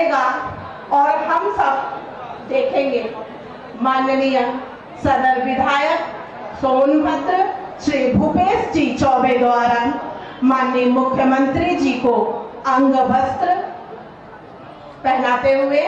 बढ़ेगा और हम सब देखेंगे। माननीय सदर विधायक सोनभद्र श्री भूपेश जी चौबे द्वारा माननीय मुख्यमंत्री जी को अंग वस्त्र पहनाते हुए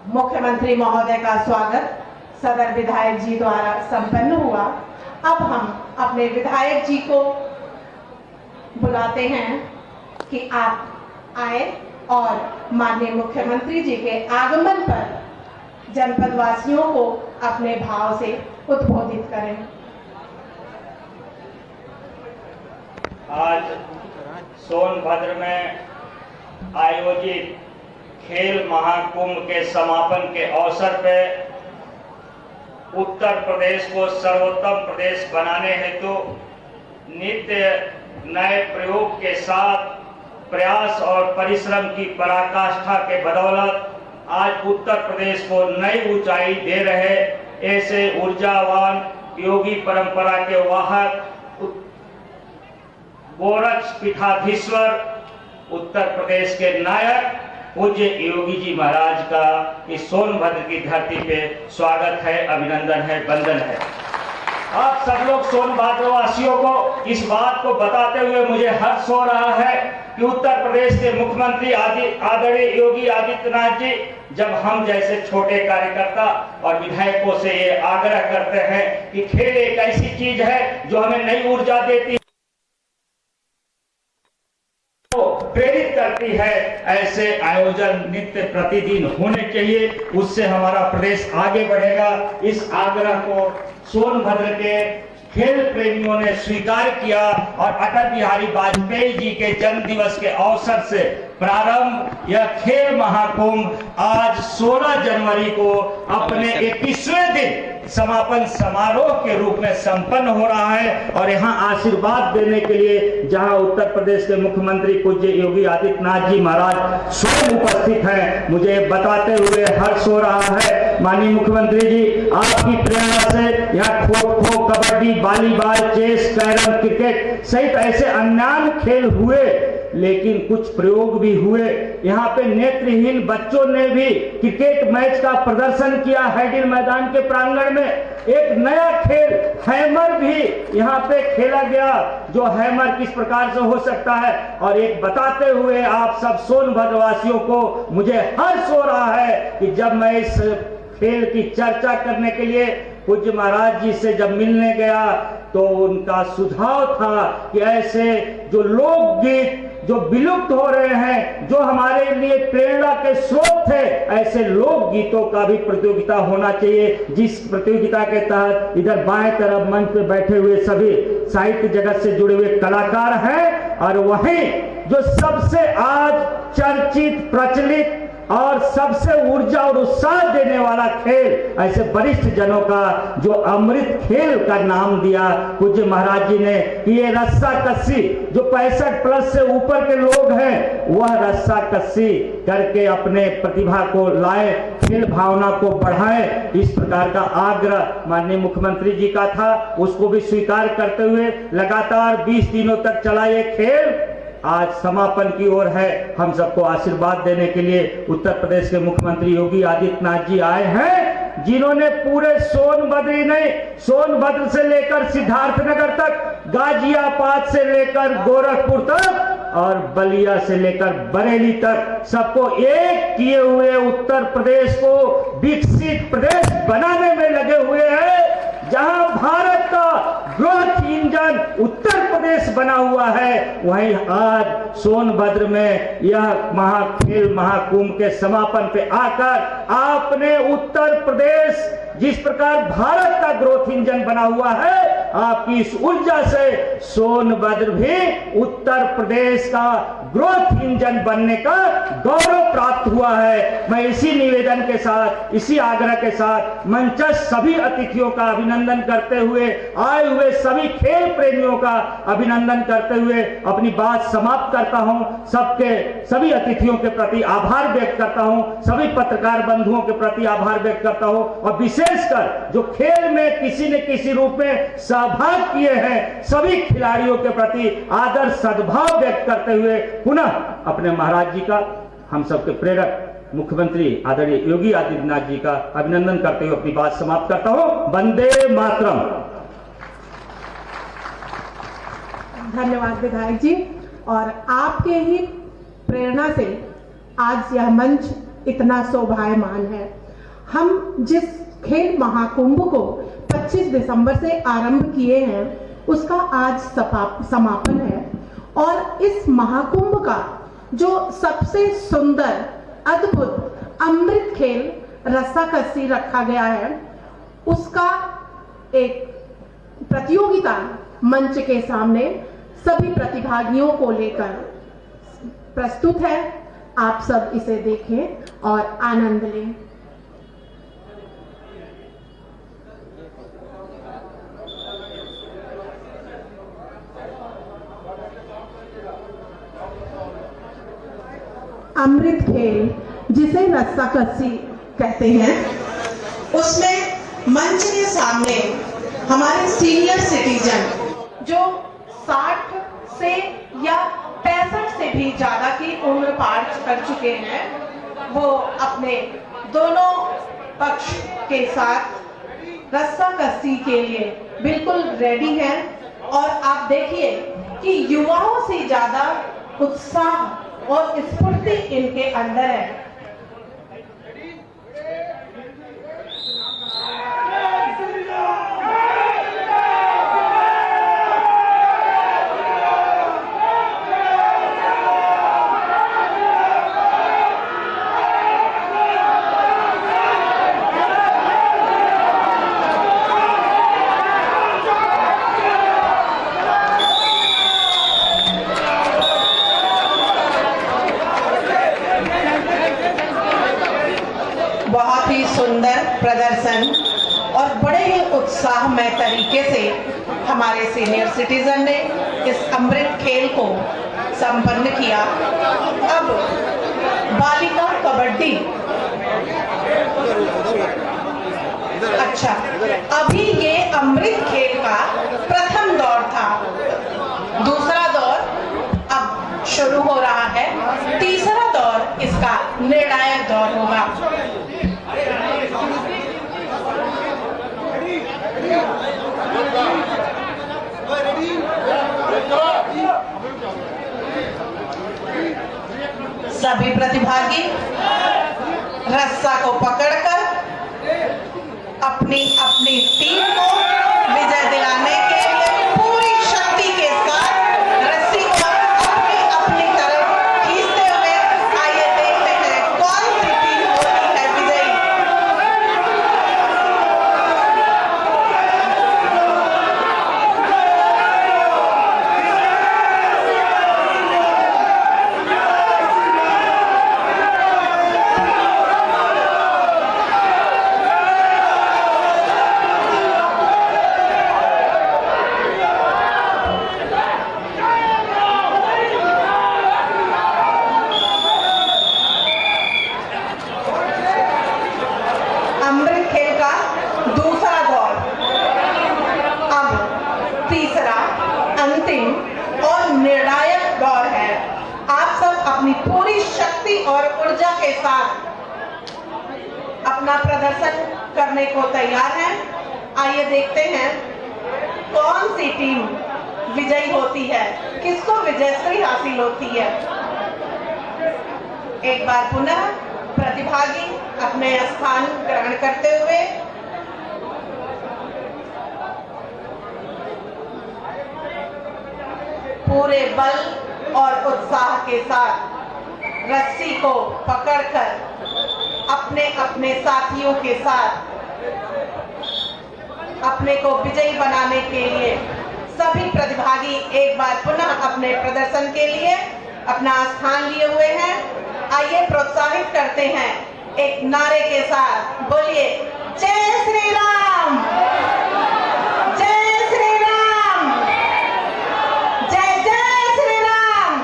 मुख्यमंत्री महोदय का स्वागत सदर विधायक जी द्वारा संपन्न हुआ। अब हम अपने विधायक जी को बुलाते हैं कि आप आए और माननीय मुख्यमंत्री जी के आगमन पर जनपद वासियों को अपने भाव से उद्बोधित करें। आज सोनभद्र में आयोजित खेल महाकुंभ के समापन के अवसर पे उत्तर प्रदेश को सर्वोत्तम प्रदेश बनाने हेतु नित्य नए प्रयोग के साथ प्रयास और परिश्रम की पराकाष्ठा के बदौलत आज उत्तर प्रदेश को नई ऊंचाई दे रहे ऐसे ऊर्जावान योगी परंपरा के वाहक गोरक्ष पीठाधीश्वर उत्तर प्रदेश के नायक पूज्य योगी जी महाराज का इस सोनभद्र की धरती पे स्वागत है, अभिनंदन है, वंदन है। आप सब लोग सोनभद्र वासियों को इस बात को बताते हुए मुझे हर्ष हो रहा है कि उत्तर प्रदेश के मुख्यमंत्री आदरणीय योगी आदित्यनाथ जी जब हम जैसे छोटे कार्यकर्ता और विधायकों से ये आग्रह करते हैं कि खेल एक ऐसी चीज है जो हमें नई ऊर्जा देती है, प्रेरित करती है, ऐसे आयोजन नित्य प्रतिदिन होने चाहिए, उससे हमारा प्रदेश आगे बढ़ेगा। इस आग्रह को सोनभद्र के खेल प्रेमियों ने स्वीकार किया और अटल बिहारी वाजपेयी जी के जन्म दिवस के अवसर से प्रारंभ यह खेल महाकुंभ आज 16 जनवरी को अपने 21वें दिन समापन समारोह के रूप में संपन्न हो रहा है। और यहाँ आशीर्वाद देने के लिए जहाँ उत्तर प्रदेश के मुख्यमंत्री पूज्य योगी आदित्यनाथ जी महाराज स्वयं उपस्थित हैं, मुझे बताते हुए हर्ष हो रहा है। माननीय मुख्यमंत्री जी, आपकी प्रेरणा से यहाँ kho kho, kabaddi, volleyball, chess, carrom, cricket सहित ऐसे अन्य खेल हुए, लेकिन कुछ प्रयोग भी हुए। यहाँ पे नेत्रहीन बच्चों ने भी क्रिकेट मैच का प्रदर्शन किया हैडिल मैदान के प्रांगण में। एक नया खेल हैमर भी यहाँ पे खेला गया, जो हैमर किस प्रकार से हो सकता है, और एक बताते हुए आप सब सोनभद्र वासियों को मुझे हर्ष हो रहा है कि जब मैं इस खेल की चर्चा करने के लिए पूज्य महाराज जी से जब मिलने गया तो उनका सुझाव था कि ऐसे जो लोकगीत जो विलुप्त हो रहे हैं, जो हमारे लिए प्रेरणा के स्रोत थे, ऐसे लोक गीतों का भी प्रतियोगिता होना चाहिए, जिस प्रतियोगिता के तहत इधर बाएं तरफ मंच पे बैठे हुए सभी साहित्य जगत से जुड़े हुए कलाकार हैं, और वहीं जो सबसे आज चर्चित, प्रचलित और सबसे ऊर्जा और उत्साह देने वाला खेल, ऐसे वरिष्ठ जनों का जो अमृत खेल का नाम दिया पूज्य महाराज जी ने, कि ये रस्सा कस्सी, जो 65 प्लस से ऊपर के लोग हैं वह रस्सा कस्सी करके अपने प्रतिभा को लाए, खेल भावना को बढ़ाएं, इस प्रकार का आग्रह माननीय मुख्यमंत्री जी का था। उसको भी स्वीकार करते हुए लगातार 20 दिनों तक चला ये खेल आज समापन की ओर है। हम सबको आशीर्वाद देने के लिए उत्तर प्रदेश के मुख्यमंत्री योगी आदित्यनाथ जी आए हैं, जिन्होंने पूरे सोनभद्र ही नहीं, सोनभद्र से लेकर सिद्धार्थनगर तक, गाजियाबाद से लेकर गोरखपुर तक और बलिया से लेकर बरेली तक सबको एक किए हुए उत्तर प्रदेश को विकसित प्रदेश बनाने में लगे हुए हैं। जहां भारत का ग्रोथ इंजन उत्तर प्रदेश बना हुआ है, वहीं आज सोनभद्र में यह खेल महाकुंभ के समापन पे आकर आपने उत्तर प्रदेश जिस प्रकार भारत का ग्रोथ इंजन बना हुआ है, आपकी इस ऊर्जा से सोनभद्र भी उत्तर प्रदेश का ग्रोथ इंजन बनने का गौरव प्राप्त हुआ है। मैं इसी निवेदन के साथ, इसी आग्रह के साथ मंचस्थ सभी अतिथियों का अभिनंदन करते हुए, आए हुए सभी खेल प्रेमियों का अभिनंदन करते हुए अपनी बात समाप्त करता हूं। सभी अतिथियों के प्रति आभार व्यक्त करता हूं, सभी पत्रकार बंधुओं के प्रति आभार व्यक्त करता हूं, और विशेषकर जो खेल में किसी न किसी रूप में सहभाग किए हैं सभी खिलाड़ियों के प्रति आदर सद्भाव व्यक्त करते हुए पुनः अपने महाराज जी का, हम सबके प्रेरक मुख्यमंत्री आदरणीय योगी आदित्यनाथ जी का अभिनंदन करते हुए अपनी बात समाप्त करता हूं। वंदे मातरम। धन्यवाद विधायक जी। और आपके ही प्रेरणा से आज यह मंच इतना शोभायमान है। हम जिस खेल महाकुंभ को 25 दिसंबर से आरंभ किए हैं उसका आज समापन है, और इस महाकुंभ का जो सबसे सुंदर अद्भुत अमृत खेल रस्साकसी रखा गया है, उसका एक प्रतियोगिता मंच के सामने सभी प्रतिभागियों को लेकर प्रस्तुत है। आप सब इसे देखें और आनंद लें। अमृत खेल जिसे रस्साकसी कहते हैं, उसमें मंच के सामने हमारे सीनियर सिटीजन जो 60 से या 65 से भी ज्यादा की उम्र पार कर चुके हैं, वो अपने दोनों पक्ष के साथ रस्साकसी के लिए बिल्कुल रेडी हैं। और आप देखिए कि युवाओं से ज्यादा उत्साह और स्फूर्ति इनके अंदर है। बहुत ही सुंदर प्रदर्शन और बड़े ही उत्साहमय तरीके से हमारे सीनियर सिटीजन ने इस अमृत खेल को संपन्न किया। अब बालिका कबड्डी, अच्छा, अभी ये अमृत खेल का प्रथम दौर था। दूसरा दौर अब शुरू हो रहा है। तीसरा दौर इसका निर्णायक दौर होगा। सभी प्रतिभागी रस्सा को पकड़कर अपनी अपनी टीम को विजय दिलाने के लिए पूरी शक्ति के साथ रस्सी को अपनी अपनी तरफ खींचते हुए आइए देखते हैं कौन सी टीम होती है विजयी। अमृत खेल का दूसरा दौर, अब तीसरा अंतिम और निर्णायक दौर है। आप सब अपनी पूरी शक्ति और ऊर्जा के साथ अपना प्रदर्शन करने को तैयार हैं। आइए देखते हैं कौन सी टीम विजयी होती है, किसको विजयश्री हासिल होती है। एक बार पुनः प्रतिभागी अपने स्थान ग्रहण करते हुए पूरे बल और उत्साह के साथ रस्सी को पकड़कर अपने अपने साथियों के साथ अपने को विजयी बनाने के लिए सभी प्रतिभागी एक बार पुनः अपने प्रदर्शन के लिए अपना स्थान लिए हुए हैं। आइए प्रोत्साहित करते हैं एक नारे के साथ, बोलिए जय श्री राम, जय श्री राम, जय जय श्री राम।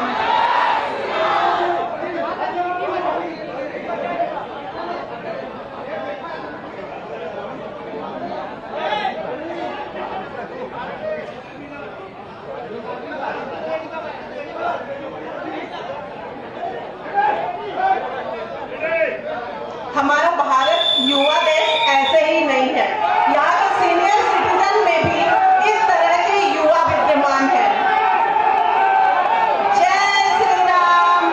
हमारा भारत युवा देश ऐसे ही नहीं है, यहाँ तो सीनियर सिटीजन में भी इस तरह के युवा विद्यमान है। जय श्री राम।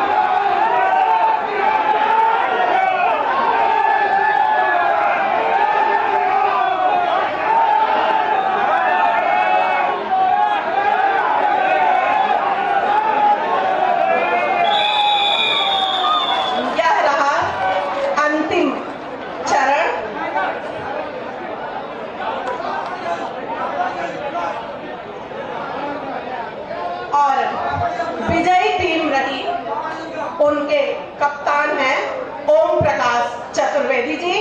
यह रहा अंतिम चरण। और विजयी टीम रही, उनके कप्तान हैं ओम प्रकाश चतुर्वेदी जी।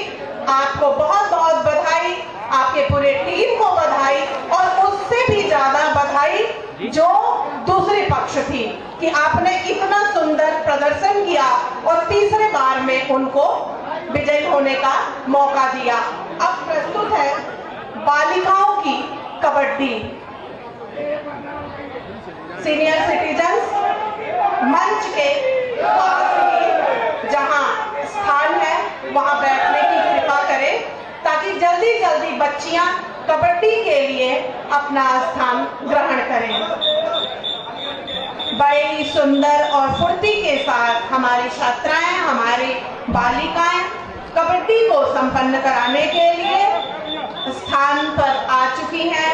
आपको बहुत बहुत बधाई, आपके पूरे टीम को बधाई, और उससे भी ज्यादा बधाई जो दूसरी पक्ष थी कि आपने इतना सुंदर प्रदर्शन किया और तीसरे बार में उनको विजयी होने का मौका दिया। अब प्रस्तुत है बालिकाओं की कबड्डी। सीनियर सिटीजन्स मंच के पास ही जहां स्थान है वहां बैठने की कृपा करें, ताकि जल्दी जल्दी बच्चियां कबड्डी के लिए अपना स्थान ग्रहण करें। बड़े ही सुंदर और फुर्ती के साथ हमारी छात्राएं, हमारी बालिकाएं कबड्डी को संपन्न कराने के लिए स्थान पर आ चुकी हैं।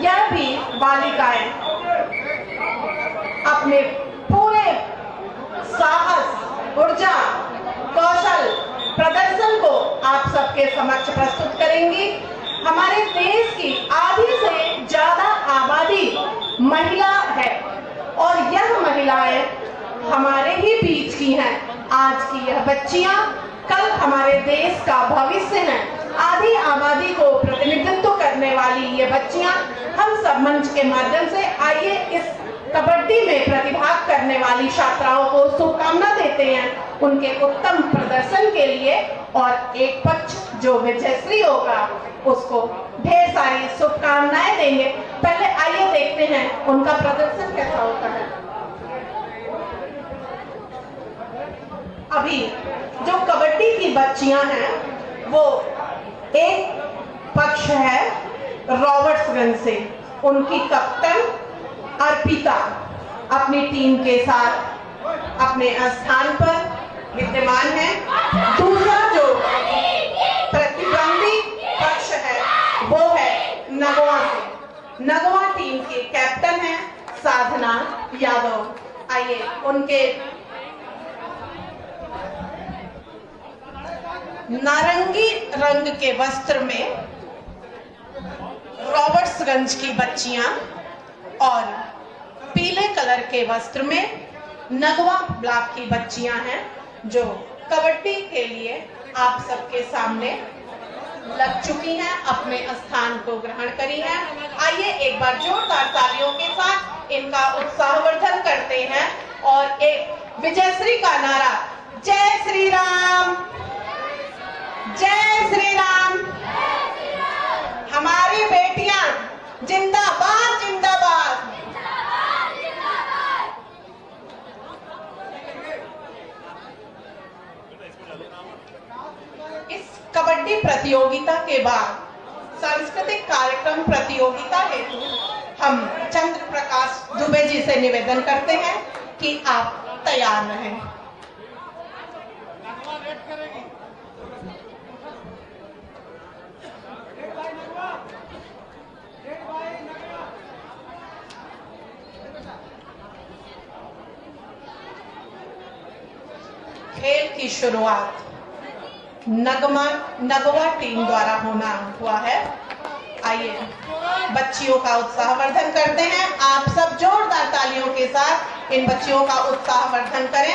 यह भी बालिकाएं अपने पूरे साहस, ऊर्जा, कौशल, प्रदर्शन को आप सबके समक्ष प्रस्तुत करेंगी। हमारे देश की आधी से ज्यादा आबादी महिला है और यह महिलाएं हमारे ही बीच की हैं। आज की यह बच्चियां कल हमारे देश का भविष्य हैं। आधी आबादी को प्रतिनिधित्व करने वाली ये बच्चियां हम सब मंच के माध्यम से आइए इस कबड्डी में प्रतिभाग करने वाली छात्राओं को शुभकामना देते हैं उनके उत्तम प्रदर्शन के लिए, और एक पक्ष जो विजयश्री होगा उसको ढेर सारी शुभकामनाएं देंगे। पहले आइए देखते हैं उनका प्रदर्शन कैसा होता है। अभी जो कबड्डी की बच्चियां हैं वो एक पक्ष है रॉबर्ट्सगंज से, उनकी कप्तान अर्पिता अपनी टीम के साथ अपने स्थान पर विद्यमान है। दूसरा जो प्रतिद्वंदी पक्ष है वो है नगवा से। नगवा टीम के कैप्टन है साधना यादव। आइए उनके नारंगी रंग के वस्त्र में रॉबर्ट्सगंज की बच्चियां और पीले कलर के वस्त्र में नगवा ब्लॉक की बच्चियां हैं जो कबड्डी के लिए आप सबके सामने लग चुकी हैं, अपने स्थान को ग्रहण करी हैं। आइए एक बार जोरदार तालियों के साथ इनका उत्साहवर्धन करते हैं और एक विजयश्री का नारा, जय श्री राम, जय श्री राम। हमारी बेटियां जिंदाबाद, जिंदाबाद। इस कबड्डी प्रतियोगिता के बाद सांस्कृतिक कार्यक्रम प्रतियोगिता हेतु हम चंद्र प्रकाश दुबे जी से निवेदन करते हैं कि आप तैयार रहें। खेल की शुरुआत नगवा टीम द्वारा हुआ है। आइए बच्चियों का उत्साहवर्धन करते हैं। आप सब जोरदार तालियों के साथ इन बच्चियों का उत्साहवर्धन करें।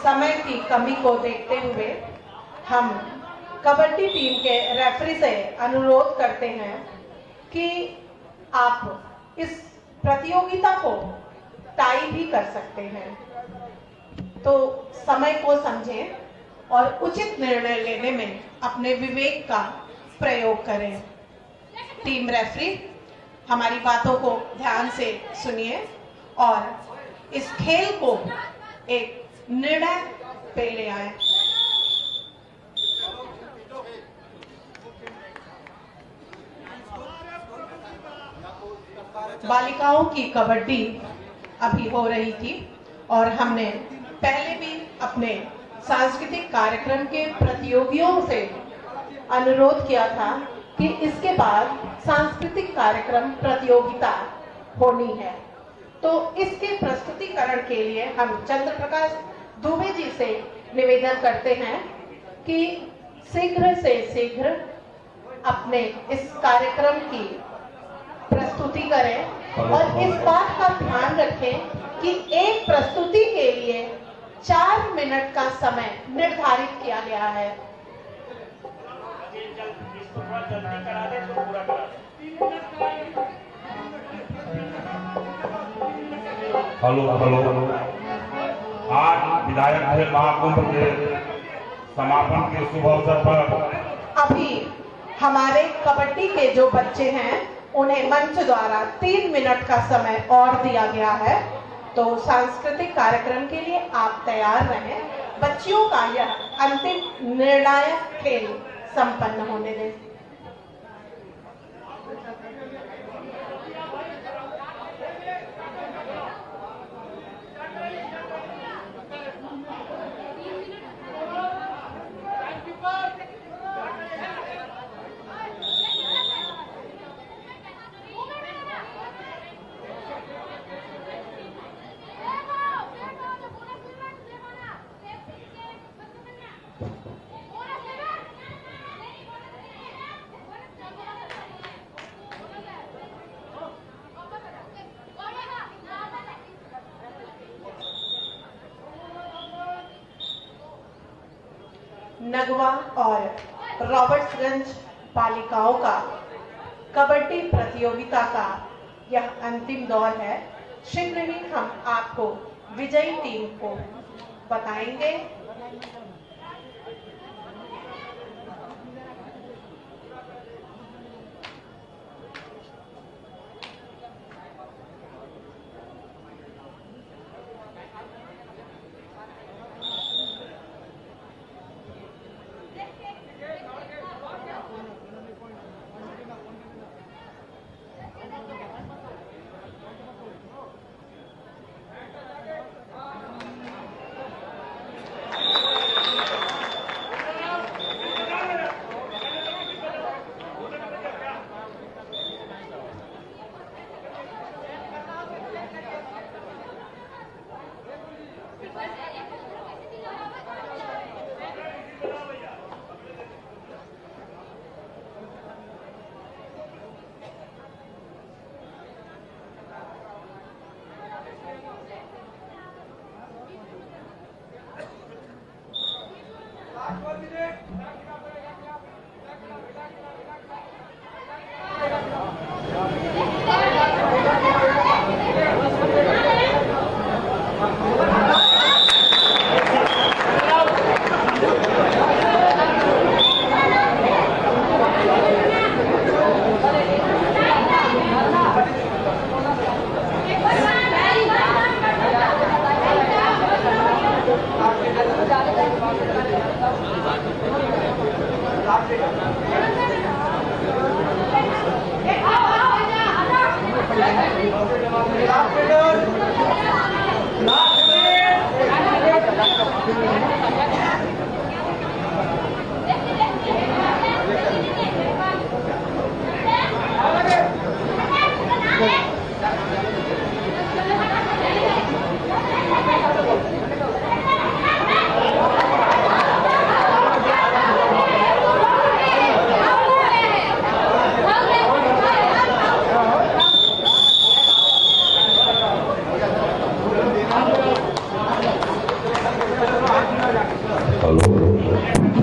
समय की कमी को देखते हुए हम कबड्डी टीम के रेफरी से अनुरोध करते हैं कि आप इस प्रतियोगिता को टाई भी कर सकते हैं, तो समय को समझें और उचित निर्णय लेने में अपने विवेक का प्रयोग करें। टीम रेफरी, हमारी बातों को ध्यान से सुनिए और इस खेल को एक निर्णय पे ले आए। बालिकाओं की कबड्डी अभी हो रही थी और हमने पहले भी अपने सांस्कृतिक कार्यक्रम के प्रतियोगियों से अनुरोध किया था कि इसके बाद सांस्कृतिक कार्यक्रम प्रतियोगिता होनी है। तो इसके प्रस्तुतिकरण के लिए हम चंद्र प्रकाश दुबे जी से निवेदन करते हैं कि शीघ्र से शीघ्र अपने इस कार्यक्रम की प्रस्तुति करें और इस बात का ध्यान रखें कि एक प्रस्तुति के लिए 4 मिनट का समय निर्धारित किया गया है। हेलो आज विधायक खेल महाकुंभ के समापन के शुभ अवसर पर अभी हमारे कबड्डी के जो बच्चे हैं उन्हें मंच द्वारा 3 मिनट का समय और दिया गया है, तो सांस्कृतिक कार्यक्रम के लिए आप तैयार रहें। बच्चियों का यह अंतिम निर्णायक खेल संपन्न होने दें। नगवा और रॉबर्ट्सगंज बालिकाओं का कबड्डी प्रतियोगिता का यह अंतिम दौर है। शीघ्र ही हम आपको विजयी टीम को बताएंगे।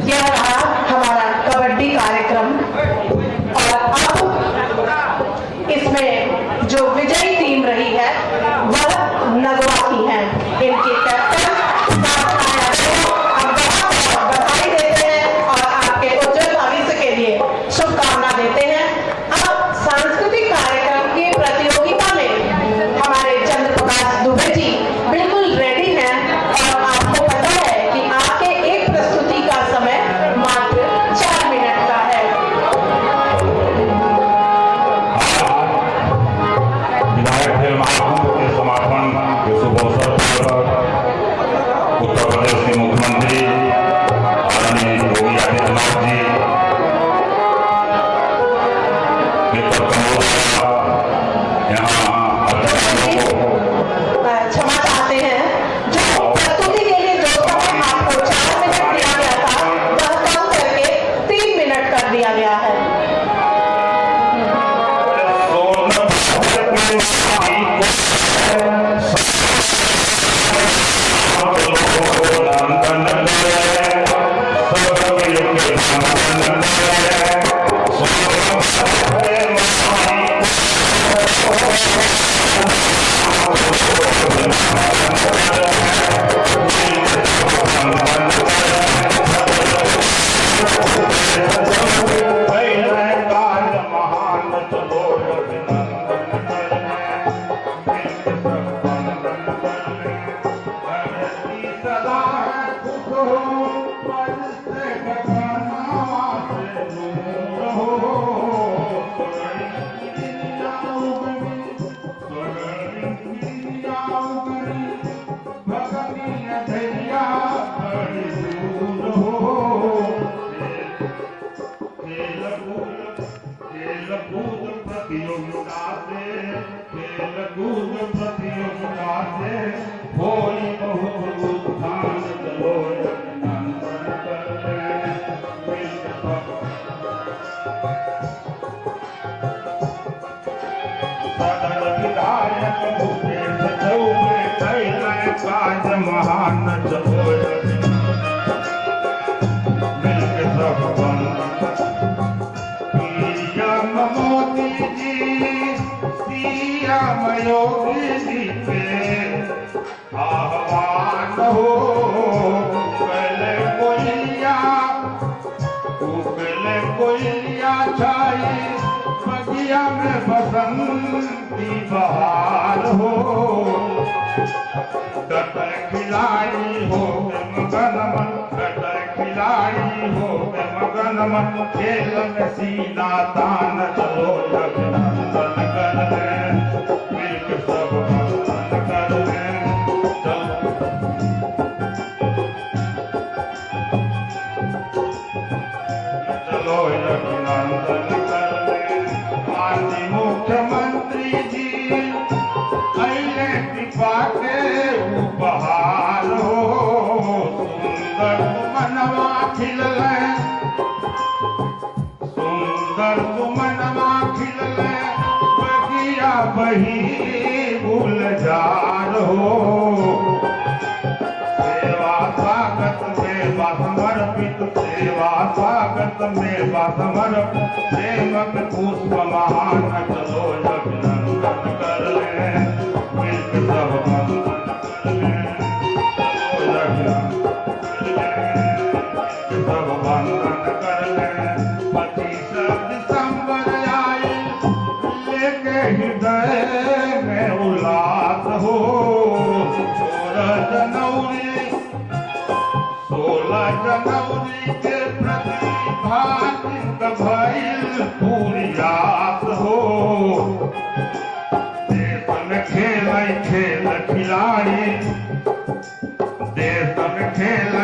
यह रहा हमारा कबड्डी कार्यक्रम और अब इसमें जो विजयी टीम रही है वह नगवा की है। इनके कैप्टन बधाई देते हैं और आपके उज्जवल भविष्य के लिए शुभकामना देते हैं। अब सांस्कृतिक कार्यक्रम की प्रतियोगिता में हमारे चंद्र प्रकाश दुबे जी बिल्कुल रेडी हैं और आपको पता है कि आपके एक प्रस्तुति का समय मात्र 4 मिनट का है। विधायक खेल महाकुंभ के समापन के शुभ अवसर पर उत्तर प्रदेश के मुख्यमंत्री आदरणीय योगी आदित्यनाथ जी क्षमा चाहते हैं, जो प्रस्तुति के लिए जो समय आपको 4 मिनट दिया गया था वह कम करके 3 मिनट कर दिया गया है। महान मोदी जी सीएम योगी जी के आह्वान हो पहले कोयलिया छाई बगिया में बसंती बहार हो कटर खिलाड़ी हो मगन मन कटर खिलाड़ी हो मगन मन खेल में सीना तान चलो अभिनंदन कर ले मिलकर सब बंधन कर ले चलो अभिनंदन कर ले। माननीय मुख्यमंत्री जी अइले कृपा के उपहार हो सुंदर मनवा खिलले सुंदर मनवा खिलले बगिया बही गुलजार हो सेवा स्वागत में समर्पित सेवा स्वागत में समर्पित प्रेमक पुष्प महान चलो अभिनंदन कर ले मिलकर सब बंधन कर ले चलो अभिनंदन सब बंधन कर ले 25 दिसंबर आए लेके हृदय में उल्लास हो 16 जनवरी के प्रति भातिक भइल पूरी याद हो देश में खेल खिलाड़ी देश में खेल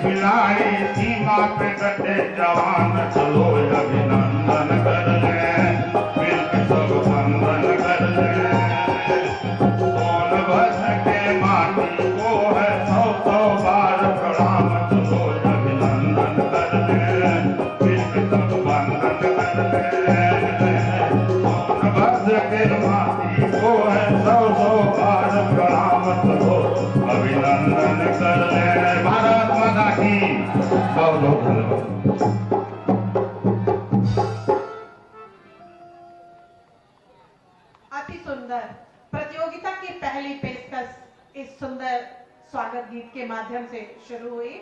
खिलाड़ी सीमा पे डटे जवान चलो अभिनंदन कर ले मिलकर सब बंधन कर ले सोनभद्र के माटी को है 100 बार प्रणाम चलो अभिनंदन कर ले मिलकर सब बंधन कर ले सोनभद्र के माटी को है 100 बार प्रणाम चलो अभिनंदन कर ले। भारत माता की बहुत बहुत धन्यवाद। अति सुंदर प्रतियोगिता की पहली पेशकश इस सुंदर स्वागत गीत के माध्यम से शुरू हुई।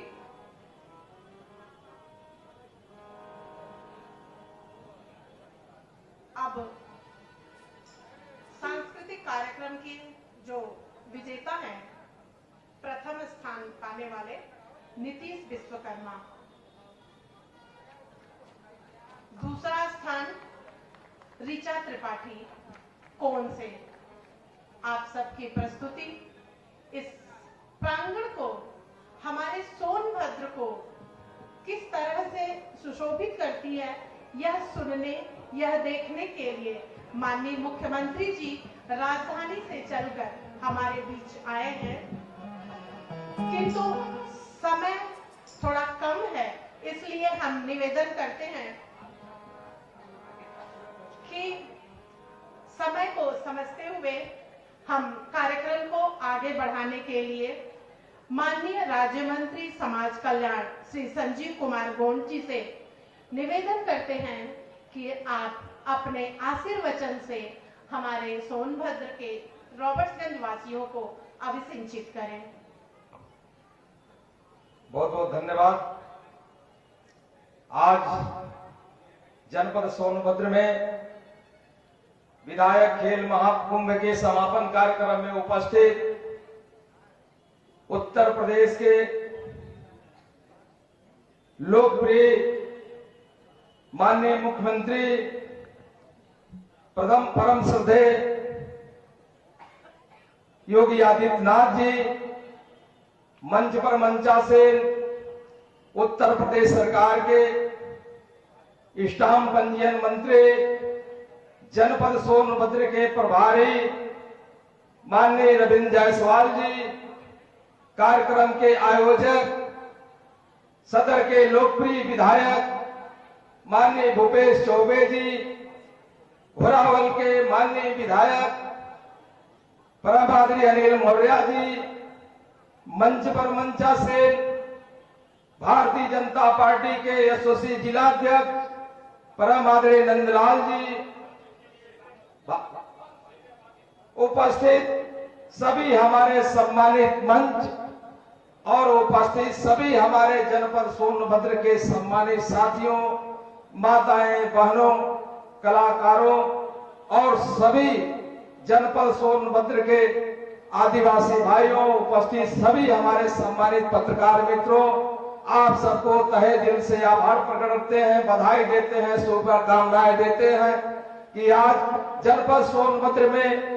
अब सांस्कृतिक कार्यक्रम की जो विजेता हैं, प्रथम स्थान पाने वाले नीतीश विश्वकर्मा, दूसरा स्थान ऋचा त्रिपाठी कोण से। आप सबकी प्रस्तुति इस प्रांगण को, हमारे सोनभद्र को किस तरह से सुशोभित करती है, यह सुनने, यह देखने के लिए माननीय मुख्यमंत्री जी राजधानी से चलकर हमारे बीच आए हैं। किंतु समय थोड़ा कम है, इसलिए हम निवेदन करते हैं कि समय को समझते हुए हम कार्यक्रम को आगे बढ़ाने के लिए माननीय राज्य मंत्री समाज कल्याण श्री संजीव कुमार गोंड जी से निवेदन करते हैं कि आप अपने आशीर्वचन से हमारे सोनभद्र के रॉबर्ट्सगंज वासियों को अभिसिंचित करें। बहुत बहुत धन्यवाद। आज जनपद सोनभद्र में विधायक खेल महाकुंभ के समापन कार्यक्रम में उपस्थित उत्तर प्रदेश के लोकप्रिय माननीय मुख्यमंत्री प्रथम परम श्रद्धेय योगी आदित्यनाथ जी, मंच पर मंचासीन उत्तर प्रदेश सरकार के स्टाम्प पंजीयन मंत्री, जनपद सोनभद्र के प्रभारी माननीय रविंद्र जायसवाल जी, कार्यक्रम के आयोजक सदर के लोकप्रिय विधायक माननीय भूपेश चौबे जी, घोरावल के माननीय विधायक परम आदरणीय अनिल मौर्य जी, मंच पर मंचासीन भारतीय जनता पार्टी के यशस्वी जिलाध्यक्ष परम आदरणीय नंदलाल जी, उपस्थित सभी हमारे सम्मानित मंच और उपस्थित सभी हमारे जनपद सोनभद्र के सम्मानित साथियों, माताएं, बहनों, कलाकारों और सभी जनपद सोनभद्र के आदिवासी भाइयों, उपस्थित सभी हमारे सम्मानित पत्रकार मित्रों, आप सबको तहे दिल से आभार प्रकट करते हैं, बधाई देते हैं, शुभकामनाएं देते हैं कि आज जनपद सोनभद्र में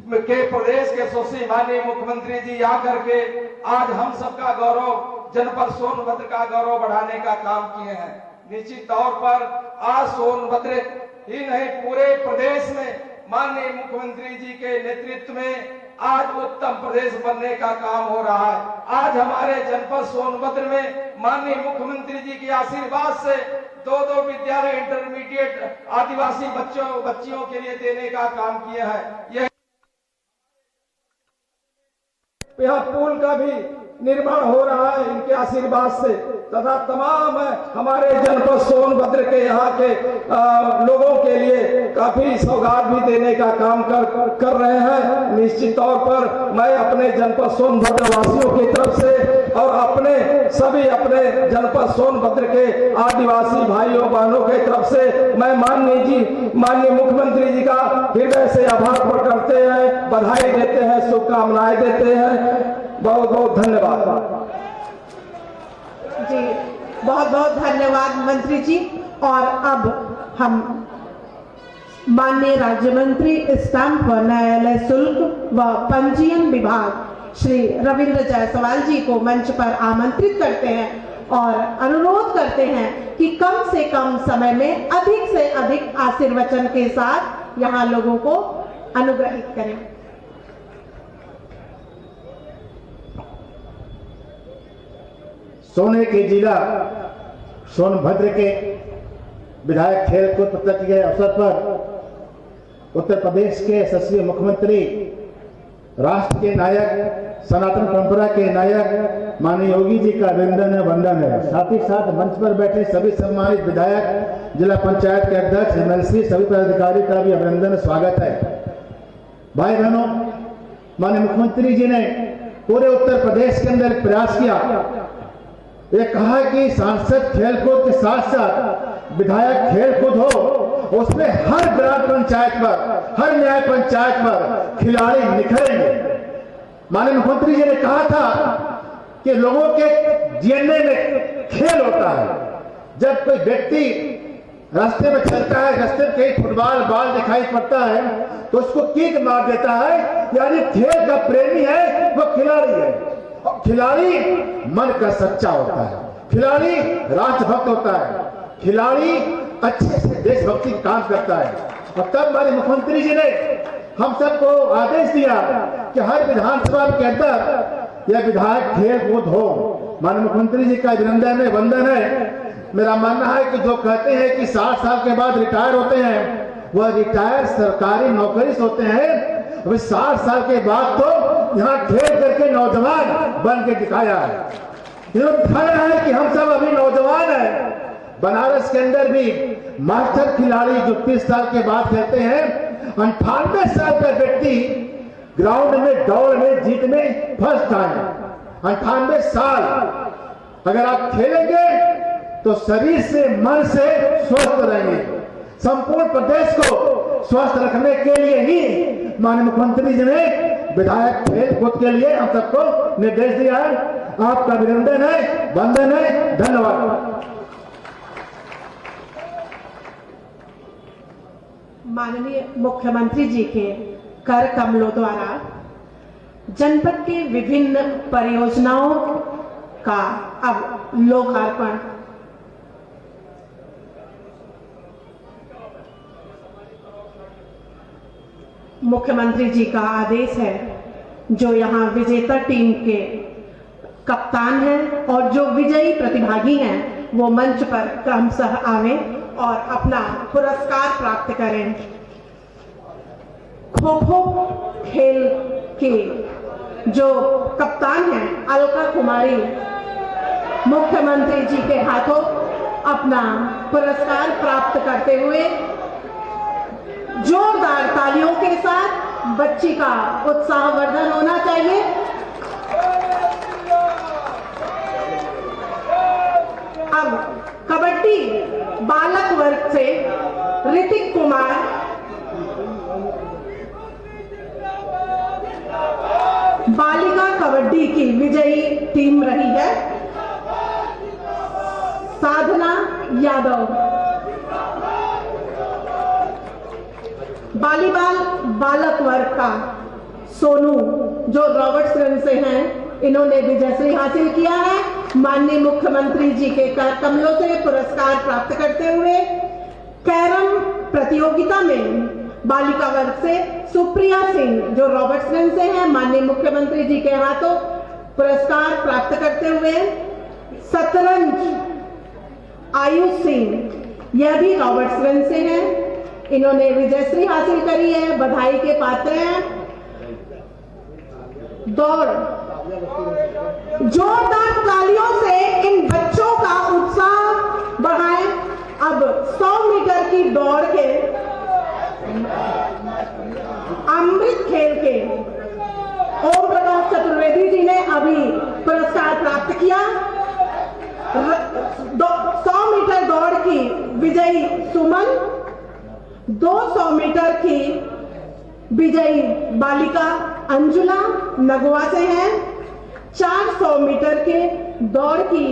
के प्रदेश के यशस्वी माननीय मुख्यमंत्री जी आकर के आज हम सबका गौरव, जनपद सोनभद्र का गौरव बढ़ाने का काम किए हैं। निश्चित तौर पर आज सोनभद्र ही नहीं, पूरे प्रदेश में माननीय मुख्यमंत्री जी के नेतृत्व में आज उत्तम प्रदेश बनने का काम हो रहा है। आज हमारे जनपद सोनभद्र में माननीय मुख्यमंत्री जी के आशीर्वाद से दो विद्यालय इंटरमीडिएट आदिवासी बच्चियों के लिए देने का काम किया है। यह पुल का भी निर्माण हो रहा है इनके आशीर्वाद से, तथा तमाम हमारे जनपद सोनभद्र के यहाँ के लोगों के लिए काफी सौगात भी देने का काम कर रहे हैं। निश्चित तौर पर मैं अपने जनपद सोनभद्र वासियों की तरफ से और अपने अपने जनपद सोनभद्र के आदिवासी भाइयों बहनों की तरफ से मैं माननीय मुख्यमंत्री जी का हृदय से आभार प्रकट करते हैं, बधाई देते हैं, शुभकामनाएं देते हैं। बहुत बहुत धन्यवाद जी, बहुत बहुत धन्यवाद मंत्री जी। और अब हम माननीय राज्य मंत्री स्टाम्प व न्यायालय शुल्क व पंजीयन विभाग श्री रविंद्र जायसवाल जी को मंच पर आमंत्रित करते हैं और अनुरोध करते हैं कि कम से कम समय में अधिक से अधिक आशीर्वचन के साथ यहाँ लोगों को अनुग्रहित करें। सोने के जिला सोनभद्र के विधायक खेल कूद प्रतियोगिता के अवसर पर उत्तर प्रदेश के यशस्वी मुख्यमंत्री, राष्ट्र के नायक सनातन परंपरा के नायक माननीय योगी जी का अभिनंदन है, वंदन है। साथ ही साथ मंच पर बैठे सभी सम्मानित विधायक, जिला पंचायत के अध्यक्ष, एमएलसी, सभी पदाधिकारी का भी अभिनंदन, स्वागत है। भाई बहनों, माननीय मुख्यमंत्री जी ने पूरे उत्तर प्रदेश के अंदर प्रयास किया। ये कहा कि सांसद खेलकूद के साथ साथ विधायक खेलकूद हो, उसमें हर ग्राम पंचायत पर, हर न्याय पंचायत पर खिलाड़ी निखरेंगे। माननीय मुख्यमंत्री जी ने कहा था कि लोगों के डीएनए में खेल होता है। जब कोई व्यक्ति रास्ते में चलता है, रास्ते में कहीं फुटबॉल बॉल दिखाई पड़ता है तो उसको किक मार देता है, यानी खेल का प्रेमी है, वो खिलाड़ी है। और खिलाड़ी मन का सच्चा होता है, खिलाड़ी राष्ट्रभक्त होता है, खिलाड़ी अच्छे से देशभक्ति काम करता है। और तब हमारे मुख्यमंत्री जी ने हम सबको आदेश दिया कि हर विधानसभा के अंदर यह विधायक खेल कूद हो। माननीय मुख्यमंत्री जी का अभिनंदन है, वंदन है। मेरा मानना है कि जो कहते हैं कि 60 साल के बाद रिटायर होते हैं, वह रिटायर सरकारी नौकरी से होते हैं। अभी 60 साल के बाद तो यहाँ खेल करके नौजवान बन के दिखाया है। इन्होंने दिखाया है कि हम सब अभी नौजवान हैं। बनारस के अंदर भी मास्टर खिलाड़ी जो 30 साल के बाद खेलते हैं, 98 साल का व्यक्ति ग्राउंड में दौड़ में जीत में फर्स्ट आए। 98 साल अगर आप खेलेंगे तो शरीर से, मन से स्वस्थ रहेंगे। संपूर्ण प्रदेश को स्वस्थ रखने के लिए ही माननीय मुख्यमंत्री जी ने विधायक खेल कूद के लिए हम सबको निर्देश दिया है। आपका अभिनंदन है, वंदन है, धन्यवाद। माननीय मुख्यमंत्री जी के कर कमलों द्वारा जनपद के विभिन्न परियोजनाओं का अब लोकार्पण मुख्यमंत्री जी का आदेश है। जो यहाँ विजेता टीम के कप्तान हैं और जो विजयी प्रतिभागी हैं, वो मंच पर क्रमशः आवे और अपना पुरस्कार प्राप्त करें। खो खो खेल के जो कप्तान हैं अलका कुमारी, मुख्यमंत्री जी के हाथों अपना पुरस्कार प्राप्त करते हुए जोरदार तालियों के साथ बच्ची का उत्साहवर्धन होना चाहिए। अब कबड्डी बालक वर्ग से ऋतिक कुमार बालिका कबड्डी की विजयी टीम रही है। साधना यादव वॉलीबॉल बालक वर्ग का सोनू जो रॉबर्ट्सगंज से हैं, इन्होंने विजयश्री हासिल किया है। माननीय मुख्यमंत्री जी के कर कमलों से पुरस्कार प्राप्त करते हुए कैरम प्रतियोगिता में बालिका वर्ग से सुप्रिया सिंह जो रॉबर्ट्सगंज से हैं, माननीय मुख्यमंत्री जी के हाथों पुरस्कार प्राप्त करते हुए शतरंज आयुष सिंह, यह भी रॉबर्ट्सगंज से हैं, इन्होंने विजयश्री हासिल करी है, बधाई के पात्र हैं। दौड़ जोरदार तालियों से इन बच्चों का उत्साह बढ़ाएं। अब 100 मीटर की दौड़ के अमृत खेल के ओम प्रकाश चतुर्वेदी जी ने अभी पुरस्कार प्राप्त किया। 100 मीटर दौड़ की विजयी सुमन, 200 मीटर की विजयी बालिका अंजुला नगवा से हैं, 400 मीटर के दौड़ की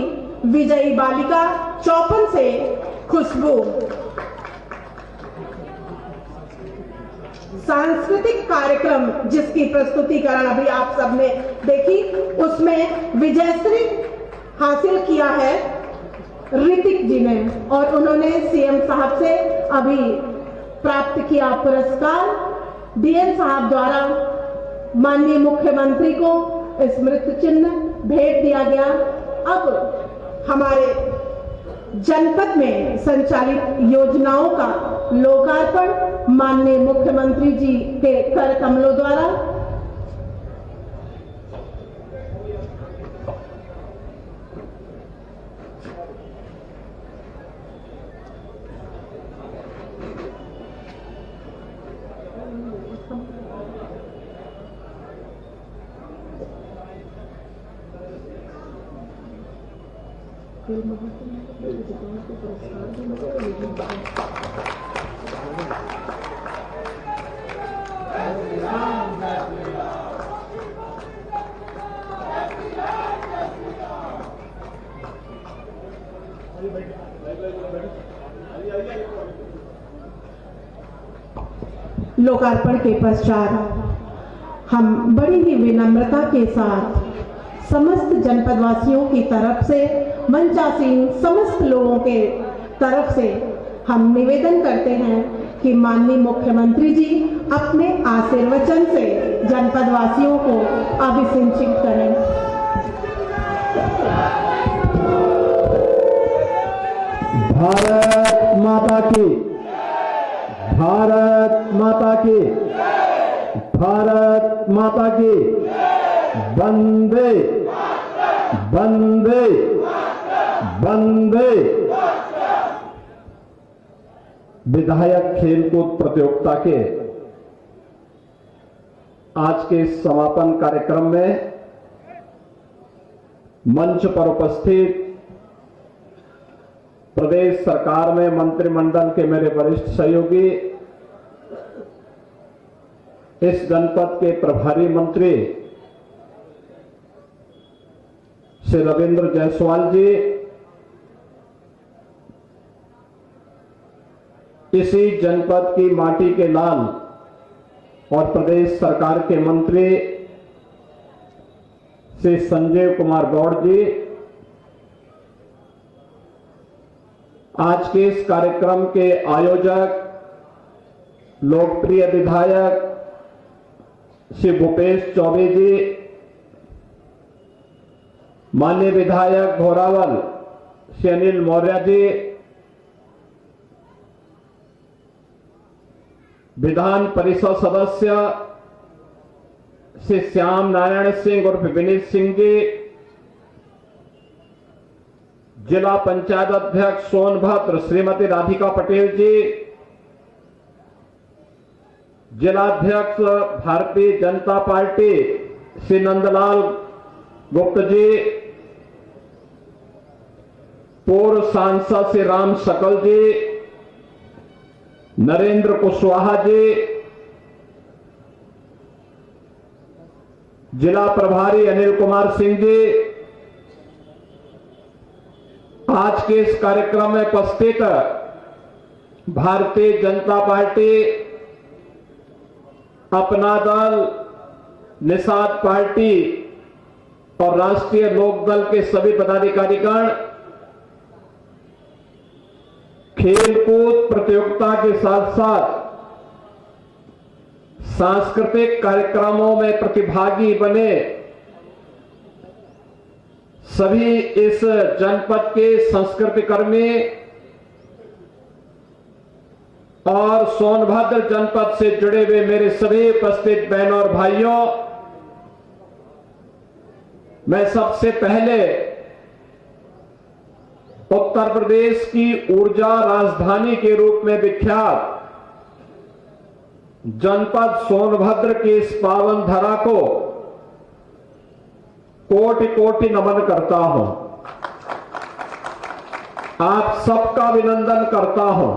विजयी बालिका चौपन से खुशबू। सांस्कृतिक कार्यक्रम जिसकी प्रस्तुतिकरण अभी आप सबने देखी, उसमें विजयश्री हासिल किया है ऋतिक जी ने और उन्होंने सीएम साहब से अभी प्राप्त किया पुरस्कार। डीएम साहब द्वारा माननीय मुख्यमंत्री को स्मृति चिन्ह भेंट दिया गया। अब हमारे जनपद में संचालित योजनाओं का लोकार्पण माननीय मुख्यमंत्री जी के कर कमलों द्वारा लोकार्पण के पश्चात हम बड़ी ही विनम्रता के साथ समस्त जनपदवासियों की तरफ से, मंचासीन समस्त लोगों के तरफ से हम निवेदन करते हैं कि माननीय मुख्यमंत्री जी अपने आशीर्वचन से जनपदवासियों को अभिषिंचित करें। भारत माता की, भारत माता की, भारत माता की, वंदे वंदे वंदे। विधायक खेलकूद प्रतियोगिता के आज के समापन कार्यक्रम में मंच पर उपस्थित प्रदेश सरकार में मंत्रिमंडल के मेरे वरिष्ठ सहयोगी, इस जनपद के प्रभारी मंत्री श्री रविंद्र जायसवाल जी, इसी जनपद की माटी के लाल और प्रदेश सरकार के मंत्री श्री संजय कुमार गौड़ जी, आज के इस कार्यक्रम के आयोजक लोकप्रिय विधायक श्री भूपेश चौबे जी, माननीय विधायक घोरावल श्री अनिल मौर्य जी, विधान परिषद सदस्य श्री श्याम नारायण सिंह उर्फ विनीत सिंह जी, जिला पंचायत अध्यक्ष सोनभद्र श्रीमती राधिका पटेल जी, जिलाध्यक्ष भारतीय जनता पार्टी श्री नंदलाल गुप्त जी, पूर्व सांसद श्री राम शकल जी, नरेंद्र कुशवाहा जी, जिला प्रभारी अनिल कुमार सिंह जी, आज के इस कार्यक्रम में उपस्थित भारतीय जनता पार्टी, अपना दल, निषाद पार्टी और राष्ट्रीय लोकदल के सभी पदाधिकारीगण, खेलकूद प्रतियोगिता के साथ साथ सांस्कृतिक कार्यक्रमों में प्रतिभागी बने सभी इस जनपद के संस्कृति कर्मी और सोनभद्र जनपद से जुड़े हुए मेरे सभी उपस्थित बहनों और भाइयों, मैं सबसे पहले उत्तर प्रदेश की ऊर्जा राजधानी के रूप में विख्यात जनपद सोनभद्र की इस पावन धरा को कोटि कोटि नमन करता हूं, आप सबका अभिनंदन करता हूं।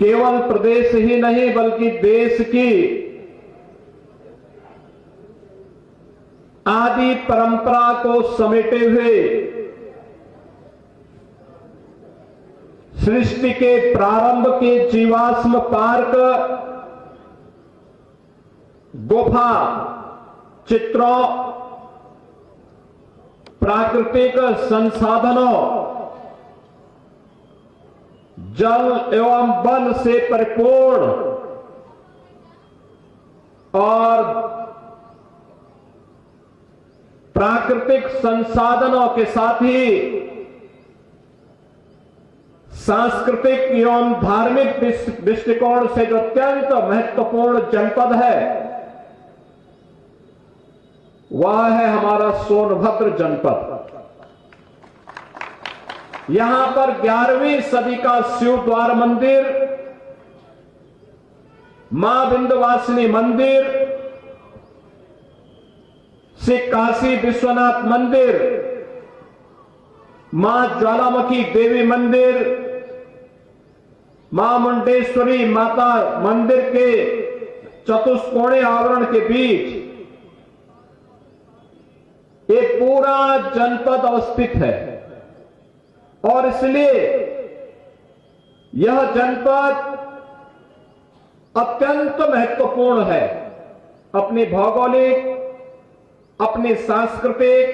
केवल प्रदेश ही नहीं बल्कि देश की आदि परंपरा को समेटे हुए सृष्टि के प्रारंभ के जीवाश्म पार्क, गुफा चित्रों, प्राकृतिक संसाधनों, जल एवं वन से परिपूर्ण और प्राकृतिक संसाधनों के साथ ही सांस्कृतिक एवं धार्मिक दृष्टिकोण से जो अत्यंत महत्वपूर्ण जनपद है वह है हमारा सोनभद्र जनपद। यहां पर 11वीं सदी का शिव द्वार मंदिर, मां विंध्यवासिनी मंदिर, श्री काशी विश्वनाथ मंदिर, मां ज्वालामुखी देवी मंदिर, मां मुंडेश्वरी माता मंदिर के चतुष्कोणीय आवरण के बीच एक पूरा जनपद अवस्थित है और इसलिए यह जनपद अत्यंत महत्वपूर्ण है। अपनी भौगोलिक, अपनी सांस्कृतिक,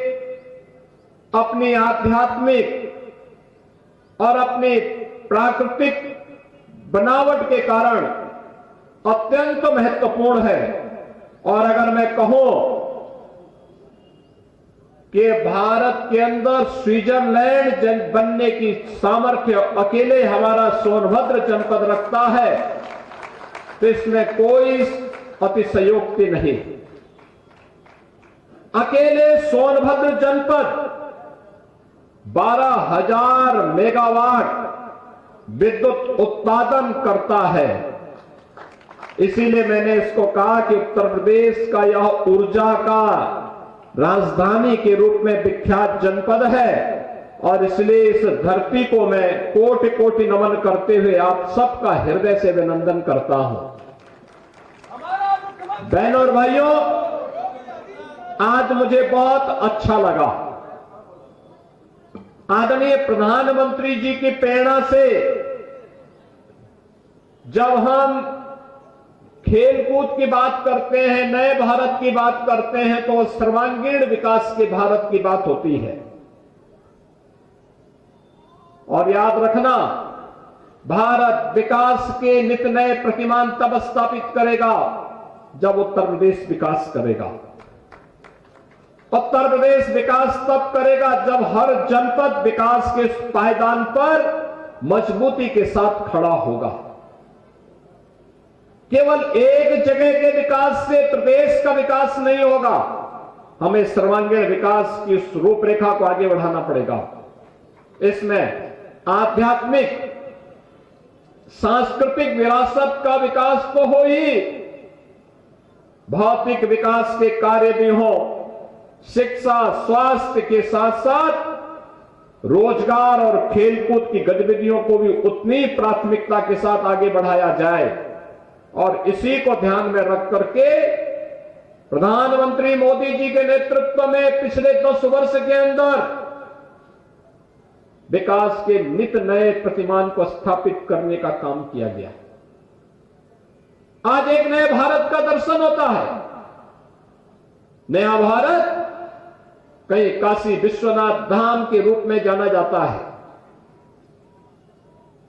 अपनी आध्यात्मिक और अपनी प्राकृतिक बनावट के कारण अत्यंत महत्वपूर्ण है। और अगर मैं कहूं कि भारत के अंदर स्विट्जरलैंड बनने की सामर्थ्य अकेले हमारा सोनभद्र जनपद रखता है, तो इसमें कोई अतिशयोक्ति नहीं। अकेले सोनभद्र जनपद 12,000 मेगावाट विद्युत उत्पादन करता है। इसीलिए मैंने इसको कहा कि उत्तर प्रदेश का यह ऊर्जा का राजधानी के रूप में विख्यात जनपद है और इसलिए इस धरती को मैं कोटि कोटि नमन करते हुए आप सबका हृदय से अभिनंदन करता हूं। बहनों और भाइयों, आज मुझे बहुत अच्छा लगा। आदरणीय प्रधानमंत्री जी की प्रेरणा से जब हम खेलकूद की बात करते हैं, नए भारत की बात करते हैं, तो सर्वांगीण विकास के भारत की बात होती है। और याद रखना, भारत विकास के नित नए प्रतिमान तब स्थापित करेगा जब उत्तर प्रदेश विकास करेगा। उत्तर प्रदेश विकास तब करेगा जब हर जनपद विकास के पायदान पर मजबूती के साथ खड़ा होगा। केवल एक जगह के विकास से प्रदेश का विकास नहीं होगा, हमें सर्वांगीण विकास की उस रूपरेखा को आगे बढ़ाना पड़ेगा। इसमें आध्यात्मिक सांस्कृतिक विरासत का विकास तो हो ही, भौतिक विकास के कार्य भी हो, शिक्षा स्वास्थ्य के साथ साथ रोजगार और खेलकूद की गतिविधियों को भी उतनी प्राथमिकता के साथ आगे बढ़ाया जाए। और इसी को ध्यान में रख करके प्रधानमंत्री मोदी जी के नेतृत्व में पिछले 10 वर्ष के अंदर विकास के नित नए प्रतिमान को स्थापित करने का काम किया गया। आज एक नए भारत का दर्शन होता है। नया भारत कहीं काशी विश्वनाथ धाम के रूप में जाना जाता है।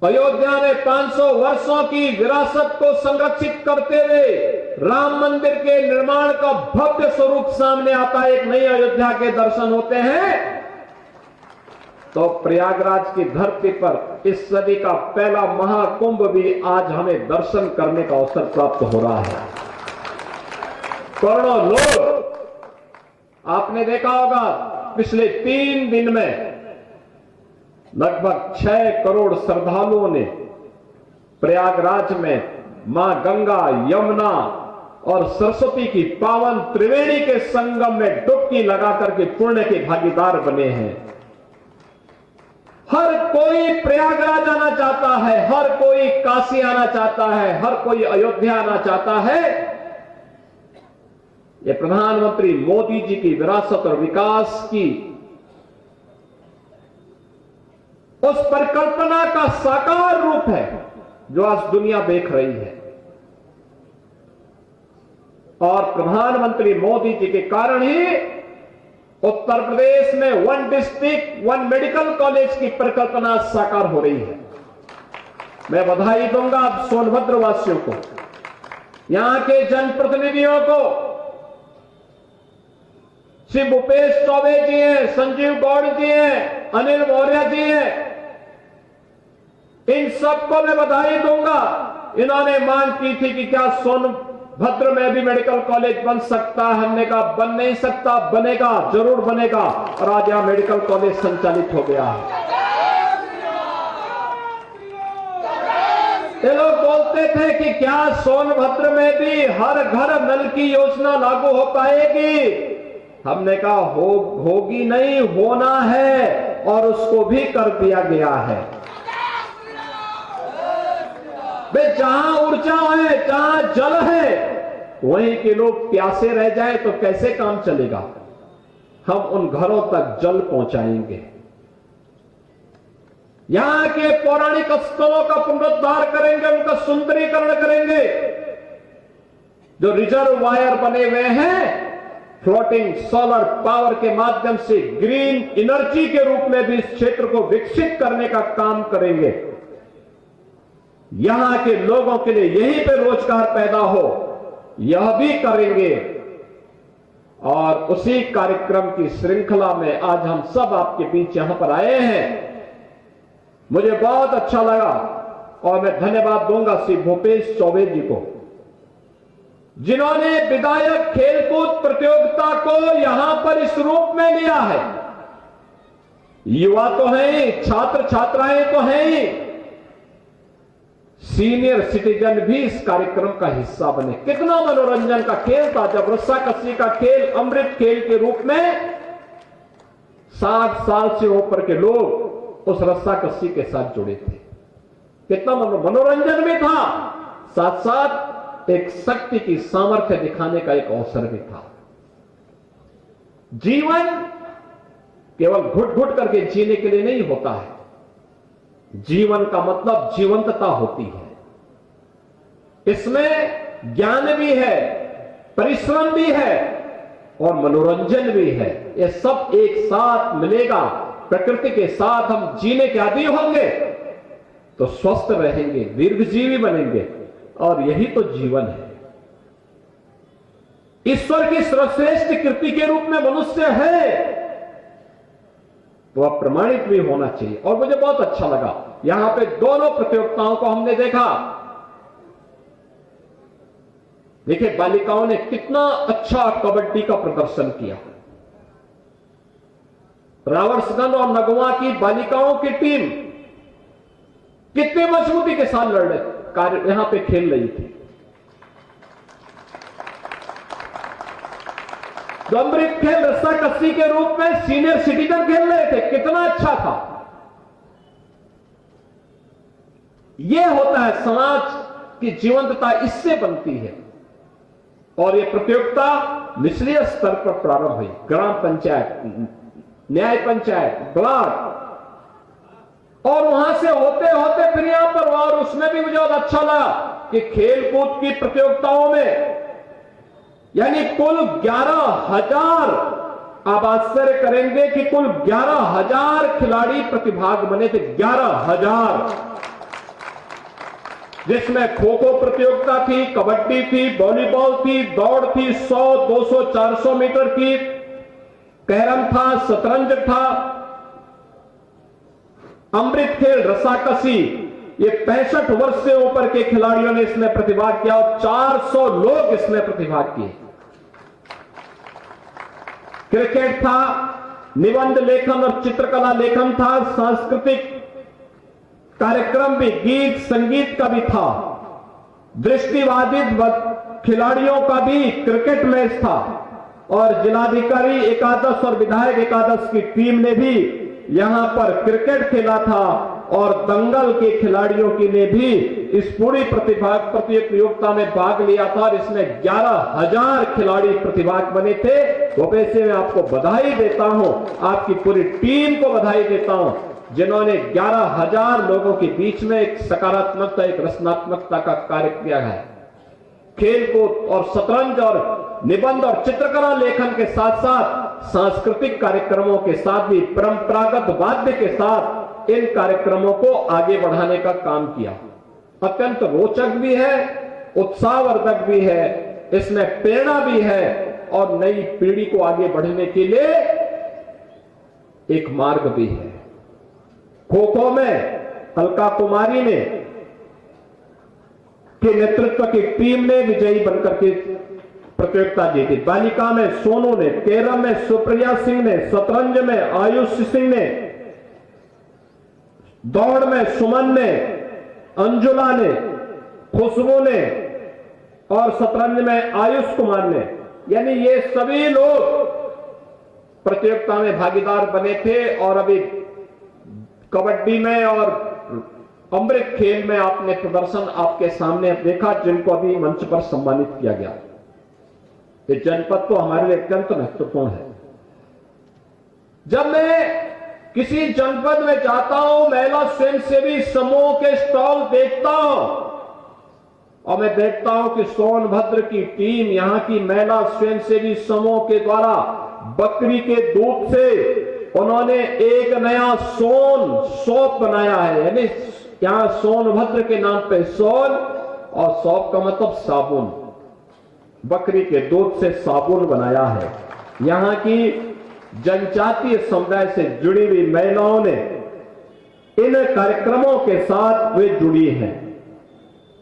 अयोध्या ने 500 वर्षों की विरासत को संरक्षित करते हुए राम मंदिर के निर्माण का भव्य स्वरूप सामने आता है। एक नई अयोध्या के दर्शन होते हैं। तो प्रयागराज की धरती पर इस सदी का पहला महाकुंभ भी आज हमें दर्शन करने का अवसर प्राप्त हो रहा है। करोड़ों लोग, आपने देखा होगा पिछले 3 दिन में लगभग 6 करोड़ श्रद्धालुओं ने प्रयागराज में मां गंगा, यमुना और सरस्वती की पावन त्रिवेणी के संगम में डुबकी लगाकर के पुण्य के भागीदार बने हैं। हर कोई प्रयागराज आना चाहता है, हर कोई काशी आना चाहता है, हर कोई अयोध्या आना चाहता है। ये प्रधानमंत्री मोदी जी की विरासत और विकास की उस परिकल्पना का साकार रूप है जो आज दुनिया देख रही है। और प्रधानमंत्री मोदी जी के कारण ही उत्तर प्रदेश में 1 डिस्ट्रिक्ट 1 मेडिकल कॉलेज की परिकल्पना साकार हो रही है। मैं बधाई दूंगा अब सोनभद्र वासियों को, यहां के जनप्रतिनिधियों को। श्री भूपेश चौबे जी हैं, संजीव गौड़ जी हैं, अनिल मौर्य जी हैं, इन सबको मैं बधाई दूंगा। इन्होंने मांग की थी कि क्या सोनभद्र में भी मेडिकल कॉलेज बन सकता है। हमने कहा बन नहीं सकता, बनेगा, जरूर बनेगा। और आज यहां मेडिकल कॉलेज संचालित हो गया है। ये लोग बोलते थे कि क्या सोनभद्र में भी हर घर नल की योजना लागू हो पाएगी। हमने कहा होगी नहीं, होना है, और उसको भी कर दिया गया है। भाई जहां ऊर्जा है, जहां जल है, वहीं के लोग प्यासे रह जाए तो कैसे काम चलेगा। हम उन घरों तक जल पहुंचाएंगे, यहां के पौराणिक स्थलों का पुनरुद्धार करेंगे, उनका सुंदरीकरण करेंगे। जो रिजर्वायर बने हुए हैं फ्लोटिंग सोलर पावर के माध्यम से ग्रीन एनर्जी के रूप में भी इस क्षेत्र को विकसित करने का काम करेंगे। यहां के लोगों के लिए यहीं पे रोजगार पैदा हो, यह भी करेंगे। और उसी कार्यक्रम की श्रृंखला में आज हम सब आपके बीच यहां पर आए हैं। मुझे बहुत अच्छा लगा और मैं धन्यवाद दूंगा श्री भूपेश चौबे जी को, जिन्होंने विधायक खेलकूद प्रतियोगिता को यहां पर इस रूप में लिया है। युवा तो हैं, छात्र छात्राएं तो हैं, सीनियर सिटीजन भी इस कार्यक्रम का हिस्सा बने। कितना मनोरंजन का खेल था जब रस्साकसी का खेल अमृत खेल के रूप में 60 साल से ऊपर के लोग उस रस्साकसी के साथ जुड़े थे। कितना मनोरंजन भी था, साथ साथ एक शक्ति की सामर्थ्य दिखाने का एक अवसर भी था। जीवन केवल घुट घुट करके जीने के लिए नहीं होता है, जीवन का मतलब जीवंतता होती है। इसमें ज्ञान भी है, परिश्रम भी है और मनोरंजन भी है। ये सब एक साथ मिलेगा। प्रकृति के साथ हम जीने के आदी होंगे तो स्वस्थ रहेंगे, दीर्घजीवी बनेंगे, और यही तो जीवन है। ईश्वर की सर्वश्रेष्ठ कृति के रूप में मनुष्य है तो अब प्रमाणित भी होना चाहिए। और मुझे बहुत अच्छा लगा, यहां पे दोनों प्रतियोगिताओं को हमने देखा। देखिए बालिकाओं ने कितना अच्छा कबड्डी का प्रदर्शन किया। रावणसगंज और नगवा की बालिकाओं की टीम कितने मजबूती के साथ लड़ रहे यहां पे खेल रही थी। जो अमृत खेल रस्साकसी के रूप में सीनियर सिटीजन खेल रहे थे, कितना अच्छा था। यह होता है समाज की जीवंतता, इससे बनती है। और यह प्रतियोगिता निचले स्तर पर प्रारंभ हुई, ग्राम पंचायत, न्याय पंचायत, ब्लॉक, और वहां से होते होते फिर यहां पर। और उसमें भी मुझे बहुत अच्छा लगा कि खेलकूद की प्रतियोगिताओं में यानी कुल 11,000, आप आश्चर्य करेंगे कि कुल 11,000 खिलाड़ी प्रतिभाग बने थे। 11,000, जिसमें खो खो प्रतियोगिता थी, कबड्डी थी, वॉलीबॉल थी, दौड़ थी, 100, 200, 400 मीटर की, कैरम था, शतरंज था, अमृत खेल, रस्साकसी। ये 65 वर्ष से ऊपर के खिलाड़ियों ने इसमें प्रतिभाग किया और 400 लोग इसमें प्रतिभाग किए। क्रिकेट था, निबंध लेखन और चित्रकला लेखन था, सांस्कृतिक कार्यक्रम भी, गीत संगीत का भी था, दृष्टिबाधित खिलाड़ियों का भी क्रिकेट मैच था, और जिलाधिकारी एकादश और विधायक एकादश की टीम ने भी यहां पर क्रिकेट खेला था, और दंगल के खिलाड़ियों की ने भी इस पूरी प्रतियोगिता में भाग लिया था। और इसमें 11,000 खिलाड़ी प्रतिभाग बने थे। वो वैसे मैं आपको बधाई देता हूं, आपकी पूरी टीम को बधाई देता हूं, जिन्होंने 11,000 लोगों के बीच में एक सकारात्मकता, एक रचनात्मकता का कार्य किया है। खेलकूद और शतरंज और निबंध और चित्रकला लेखन के साथ साथ सांस्कृतिक कार्यक्रमों के साथ भी परंपरागत वाद्य के साथ इन कार्यक्रमों को आगे बढ़ाने का काम किया। अत्यंत रोचक भी है, उत्साहवर्धक भी है, इसमें प्रेरणा भी है, और नई पीढ़ी को आगे बढ़ने के लिए एक मार्ग भी है। खो खो में अलका कुमारी ने के नेतृत्व की टीम ने विजयी बनकर के प्रतियोगिता जीती। बालिका में सोनू ने, कैरम में सुप्रिया सिंह ने, शतरंज में आयुष सिंह ने, दौड़ में सुमन ने, अंजुला ने, खुशबू ने, और शतरंज में आयुष कुमार ने। यानी ये सभी लोग प्रतियोगिता में भागीदार बने थे और अभी कबड्डी में और अमृत खेल में आपने प्रदर्शन आपके सामने देखा, जिनको अभी मंच पर सम्मानित किया गया। ये जनपद तो हमारे लिए अत्यंत महत्वपूर्ण है। जब मैं किसी जनपद में जाता हूं, महिला स्वयंसेवी समूह के स्टॉल देखता हूं और मैं देखता हूं कि सोनभद्र की टीम, यहां की महिला स्वयंसेवी समूह के द्वारा बकरी के दूध से उन्होंने एक नया सोप बनाया है। यानी यहां सोनभद्र के नाम पे सोन, और सोप का मतलब साबुन, बकरी के दूध से साबुन बनाया है। यहां की जनजातीय समुदाय से जुड़ी हुई महिलाओं ने इन कार्यक्रमों के साथ वे जुड़ी हैं,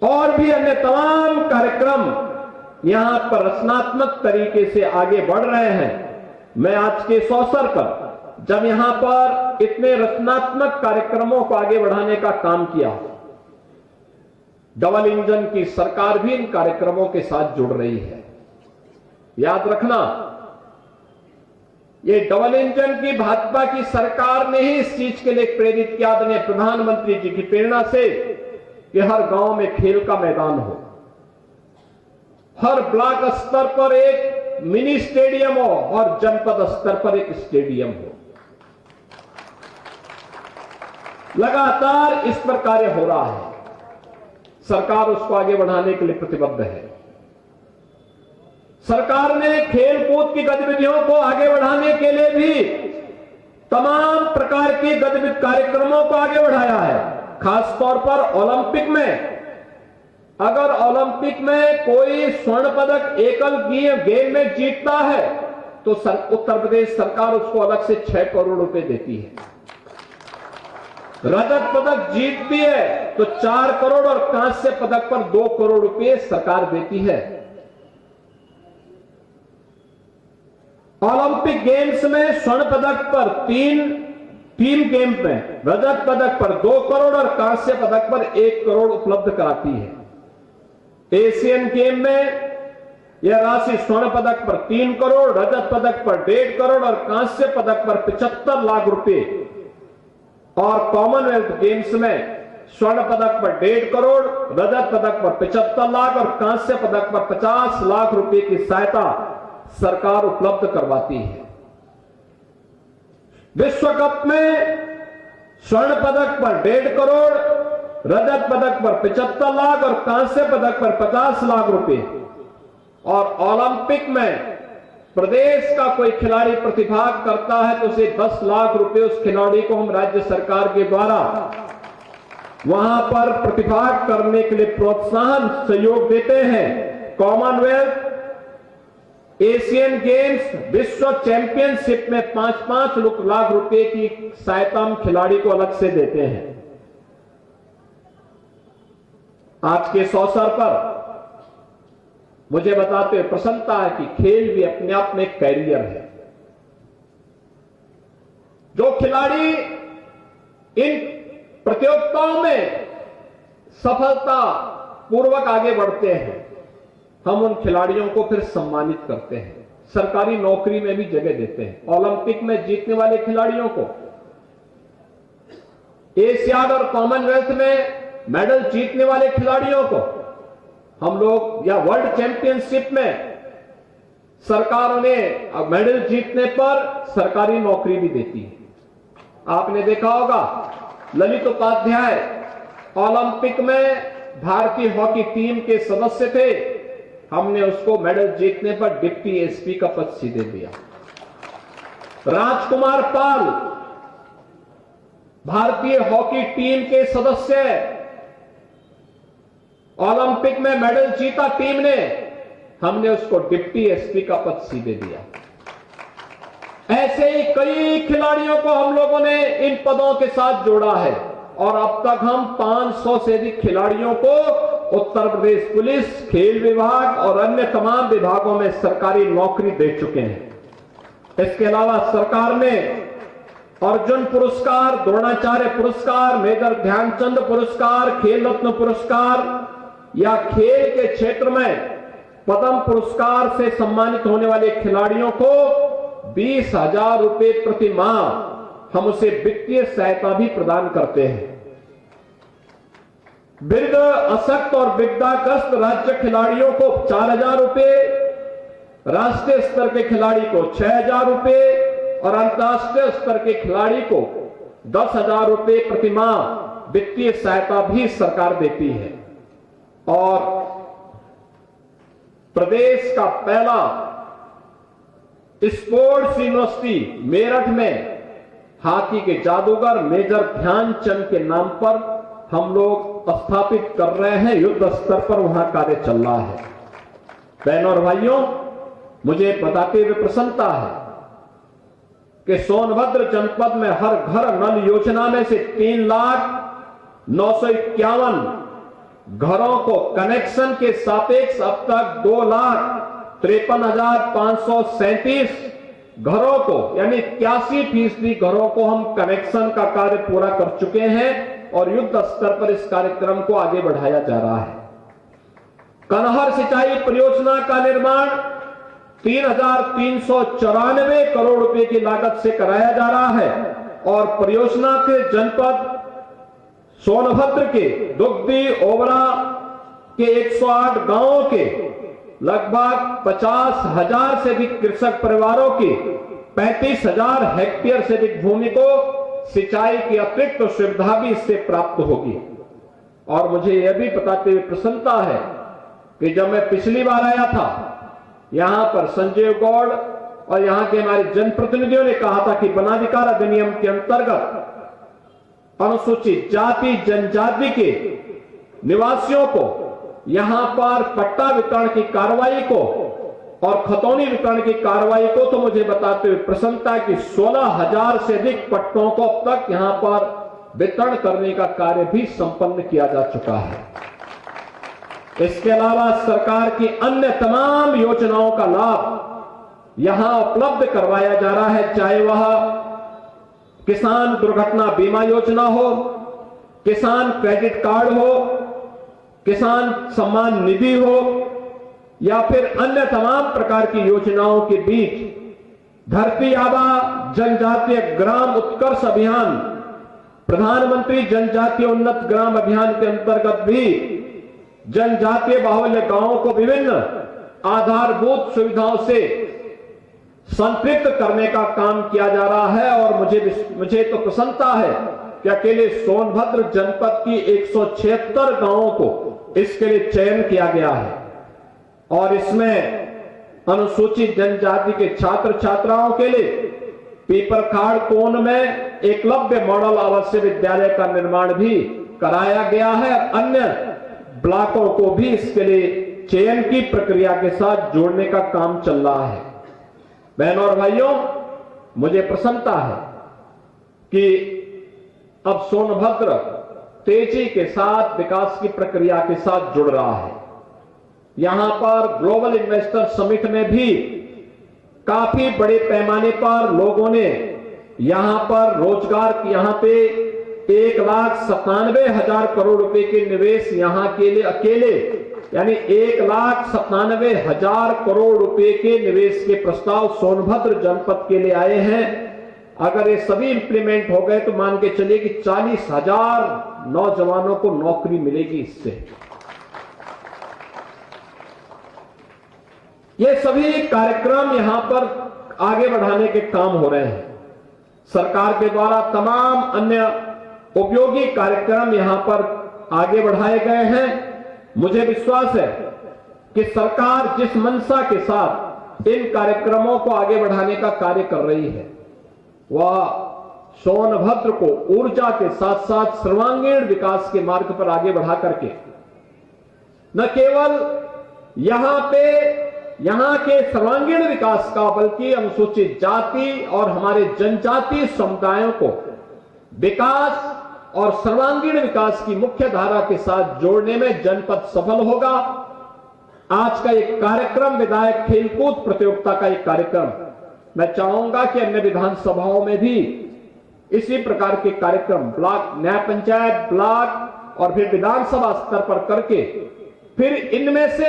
और भी अन्य तमाम कार्यक्रम यहां पर रचनात्मक तरीके से आगे बढ़ रहे हैं। मैं आज के इस अवसर पर जब यहां पर इतने रचनात्मक कार्यक्रमों को आगे बढ़ाने का काम किया, डबल इंजन की सरकार भी इन कार्यक्रमों के साथ जुड़ रही है। याद रखना, ये डबल इंजन की भाजपा की सरकार ने ही इस चीज के लिए प्रेरित किया, आदरणीय प्रधानमंत्री जी की प्रेरणा से, कि हर गांव में खेल का मैदान हो, हर ब्लॉक स्तर पर एक मिनी स्टेडियम हो और जनपद स्तर पर एक स्टेडियम हो। लगातार इस पर कार्य हो रहा है। सरकार उसको आगे बढ़ाने के लिए प्रतिबद्ध है। सरकार ने खेल कूद की गतिविधियों को आगे बढ़ाने के लिए भी तमाम प्रकार के गतिविधि कार्यक्रमों को आगे बढ़ाया है। खासतौर पर ओलंपिक में, अगर ओलंपिक में कोई स्वर्ण पदक एकल गेम में जीतता है तो उत्तर प्रदेश सरकार उसको अलग से 6 करोड़ रुपए देती है। रजत पदक जीतती है तो 4 करोड़ और कांस्य पदक पर 2 करोड़ रुपए सरकार देती है। ओलंपिक गेम्स में स्वर्ण पदक पर 3 टीम गेम में रजत पदक पर 2 करोड़ और कांस्य पदक पर 1 करोड़ उपलब्ध कराती है। एशियन गेम में यह राशि स्वर्ण पदक पर 3 करोड़, रजत पदक पर 1.5 करोड़ और कांस्य पदक पर 75 लाख रुपए, और कॉमनवेल्थ गेम्स में स्वर्ण पदक पर 1.5 करोड़, रजत पदक पर 75 लाख और कांस्य पदक पर 50 लाख रुपए की सहायता सरकार उपलब्ध करवाती है। विश्व कप में स्वर्ण पदक पर 1.5 करोड़, रजत पदक पर 75 लाख और कांस्य पदक पर 50 लाख रुपए, और ओलंपिक में प्रदेश का कोई खिलाड़ी प्रतिभाग करता है तो उसे 10 लाख रुपए उस खिलाड़ी को हम राज्य सरकार के द्वारा वहां पर प्रतिभाग करने के लिए प्रोत्साहन सहयोग देते हैं। कॉमनवेल्थ, एशियन गेम्स, विश्व चैंपियनशिप में 5-5 लाख रुपए की सहायता हम खिलाड़ी को अलग से देते हैं। आज के इस अवसर पर मुझे बताते हुए प्रसन्नता है कि खेल भी अपने आप में कैरियर है। जो खिलाड़ी इन प्रतियोगिताओं में सफलता पूर्वक आगे बढ़ते हैं, हम उन खिलाड़ियों को फिर सम्मानित करते हैं, सरकारी नौकरी में भी जगह देते हैं। ओलंपिक में जीतने वाले खिलाड़ियों को, एशियाड और कॉमनवेल्थ में मेडल जीतने वाले खिलाड़ियों को हम लोग, या वर्ल्ड चैंपियनशिप में सरकार उन्हें मेडल जीतने पर सरकारी नौकरी भी देती है। आपने देखा होगा ललित उपाध्याय ओलंपिक में भारतीय हॉकी टीम के सदस्य थे, हमने उसको मेडल जीतने पर डिप्टी एसपी का पद सीधे दिया। राजकुमार पाल भारतीय हॉकी टीम के सदस्य, ओलंपिक में मेडल जीता टीम ने, हमने उसको डिप्टी एसपी का पद सीधे दिया। ऐसे ही कई खिलाड़ियों को हम लोगों ने इन पदों के साथ जोड़ा है, और अब तक हम 500 से अधिक खिलाड़ियों को उत्तर प्रदेश पुलिस, खेल विभाग और अन्य तमाम विभागों में सरकारी नौकरी दे चुके हैं। इसके अलावा सरकार ने अर्जुन पुरस्कार, द्रोणाचार्य पुरस्कार, मेजर ध्यानचंद पुरस्कार, खेल रत्न पुरस्कार या खेल के क्षेत्र में पद्म पुरस्कार से सम्मानित होने वाले खिलाड़ियों को 20,000 रुपए प्रति माह हम उसे वित्तीय सहायता भी प्रदान करते हैं। वृद्ध, अशक्त और विकलांगग्रस्त राज्य खिलाड़ियों को 4,000 रुपए, राष्ट्रीय स्तर के खिलाड़ी को 6,000 रुपए और अंतर्राष्ट्रीय स्तर के खिलाड़ी को 10,000 रुपए प्रति माह वित्तीय सहायता भी सरकार देती है। और प्रदेश का पहला स्पोर्ट्स यूनिवर्सिटी मेरठ में हॉकी के जादूगर मेजर ध्यानचंद के नाम पर हम लोग स्थापित कर रहे हैं। युद्ध स्तर पर वहां कार्य चल रहा है। बहनों और भाइयों, मुझे बताते हुए प्रसन्नता है कि सोनभद्र जनपद में हर घर नल योजना में से 3,09,51 घरों को कनेक्शन के सापेक्ष अब तक 2,53,537 घरों को यानी 81% घरों को हम कनेक्शन का कार्य पूरा कर चुके हैं और युद्ध स्तर पर इस कार्यक्रम को आगे बढ़ाया जा रहा है। कनहर सिंचाई परियोजना का निर्माण 3,394 करोड़ रुपए की लागत से कराया जा रहा है और परियोजना के जनपद सोनभद्र के दुग्धी ओबरा के 108 गांवों के लगभग 50,000 से अधिक कृषक परिवारों की 35,000 हेक्टेयर से अधिक भूमि को सिंचाई की अतिरिक्त सुविधा भी इससे प्राप्त होगी। और मुझे यह भी बताते हुए प्रसन्नता है कि जब मैं पिछली बार आया था, यहां पर संजय गौड़ और यहां के हमारे जनप्रतिनिधियों ने कहा था कि वनाधिकार अधिनियम के अंतर्गत अनुसूचित जाति जनजाति के निवासियों को यहां पर पट्टा वितरण की कार्रवाई को और खतौनी वितरण की कार्रवाई को तो मुझे बताते हुए प्रसन्नता कि 16,000 से अधिक पट्टों को अब तक यहां पर वितरण करने का कार्य भी संपन्न किया जा चुका है। इसके अलावा सरकार की अन्य तमाम योजनाओं का लाभ यहां उपलब्ध करवाया जा रहा है, चाहे वह किसान दुर्घटना बीमा योजना हो, किसान क्रेडिट कार्ड हो, किसान सम्मान निधि हो या फिर अन्य तमाम प्रकार की योजनाओं के बीच धरती आबा जनजातीय ग्राम उत्कर्ष अभियान, प्रधानमंत्री जनजातीय उन्नत ग्राम अभियान के अंतर्गत भी जनजातीय बाहुल्य गांवों को विभिन्न आधारभूत सुविधाओं से संतृप्त करने का काम किया जा रहा है। और मुझे तो प्रसन्नता है कि अकेले सोनभद्र जनपद की 176 गांवों को इसके लिए चयन किया गया है और इसमें अनुसूचित जनजाति के छात्र छात्राओं के लिए पीपरखाड़ कोन में एकलव्य मॉडल आवासीय विद्यालय का निर्माण भी कराया गया है। अन्य ब्लॉकों को भी इसके लिए चयन की प्रक्रिया के साथ जोड़ने का काम चल रहा है। बहनों और भाइयों, मुझे प्रसन्नता है कि अब सोनभद्र तेजी के साथ विकास की प्रक्रिया के साथ जुड़ रहा है। यहां पर ग्लोबल इन्वेस्टर समिट में भी काफी बड़े पैमाने पर लोगों ने यहां पर रोजगार, यहां पे 1,97,000 करोड़ रुपए के निवेश यहां के लिए अकेले यानी 1,97,000 करोड़ रुपए के निवेश के प्रस्ताव सोनभद्र जनपद के लिए आए हैं। अगर ये सभी इंप्लीमेंट हो गए तो मान के चलिए कि 40,000 नौजवानों को नौकरी मिलेगी इससे। ये सभी कार्यक्रम यहां पर आगे बढ़ाने के काम हो रहे हैं। सरकार के द्वारा तमाम अन्य उपयोगी कार्यक्रम यहां पर आगे बढ़ाए गए हैं। मुझे विश्वास है कि सरकार जिस मंशा के साथ इन कार्यक्रमों को आगे बढ़ाने का कार्य कर रही है, वह सोनभद्र को ऊर्जा के साथ साथ सर्वांगीण विकास के मार्ग पर आगे बढ़ा करके न केवल यहां के सर्वांगीण विकास का बल्कि अनुसूचित जाति और हमारे जनजातीय समुदायों को विकास और सर्वांगीण विकास की मुख्य धारा के साथ जोड़ने में जनपद सफल होगा। आज का एक कार्यक्रम विधायक खेलकूद प्रतियोगिता का एक कार्यक्रम, मैं चाहूंगा कि अन्य विधानसभाओं में भी इसी प्रकार के कार्यक्रम ब्लॉक, न्याय पंचायत, ब्लॉक और फिर विधानसभा स्तर पर करके फिर इनमें से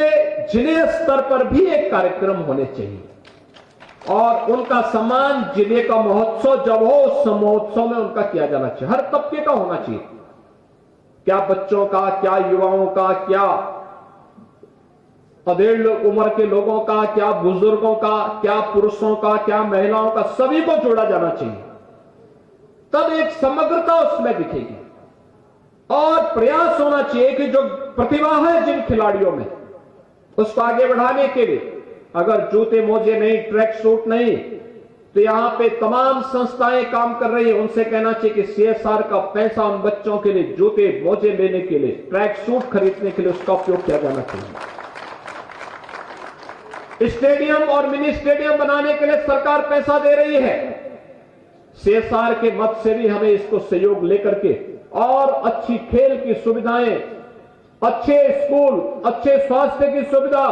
जिले स्तर पर भी एक कार्यक्रम होने चाहिए। और उनका सम्मान जिले का महोत्सव जब हो उस महोत्सव में उनका किया जाना चाहिए। हर तबके का होना चाहिए, क्या बच्चों का, क्या युवाओं का, क्या अधेड़ उम्र के लोगों का, क्या बुजुर्गों का, क्या पुरुषों का, क्या महिलाओं का, सभी को जोड़ा जाना चाहिए। तब एक समग्रता उसमें दिखेगी और प्रयास होना चाहिए कि जो प्रतिभा है जिन खिलाड़ियों में उसको आगे बढ़ाने के लिए, अगर जूते मोजे नहीं, ट्रैक सूट नहीं, तो यहां पे तमाम संस्थाएं काम कर रही है, उनसे कहना चाहिए कि CSR का पैसा उन बच्चों के लिए जूते मोजे लेने के लिए, ट्रैक सूट खरीदने के लिए उसका उपयोग किया जाना चाहिए। स्टेडियम और मिनी स्टेडियम बनाने के लिए सरकार पैसा दे रही है। CSR के मत से भी हमें इसको सहयोग लेकर के और अच्छी खेल की सुविधाएं, अच्छे स्कूल, अच्छे स्वास्थ्य की सुविधा,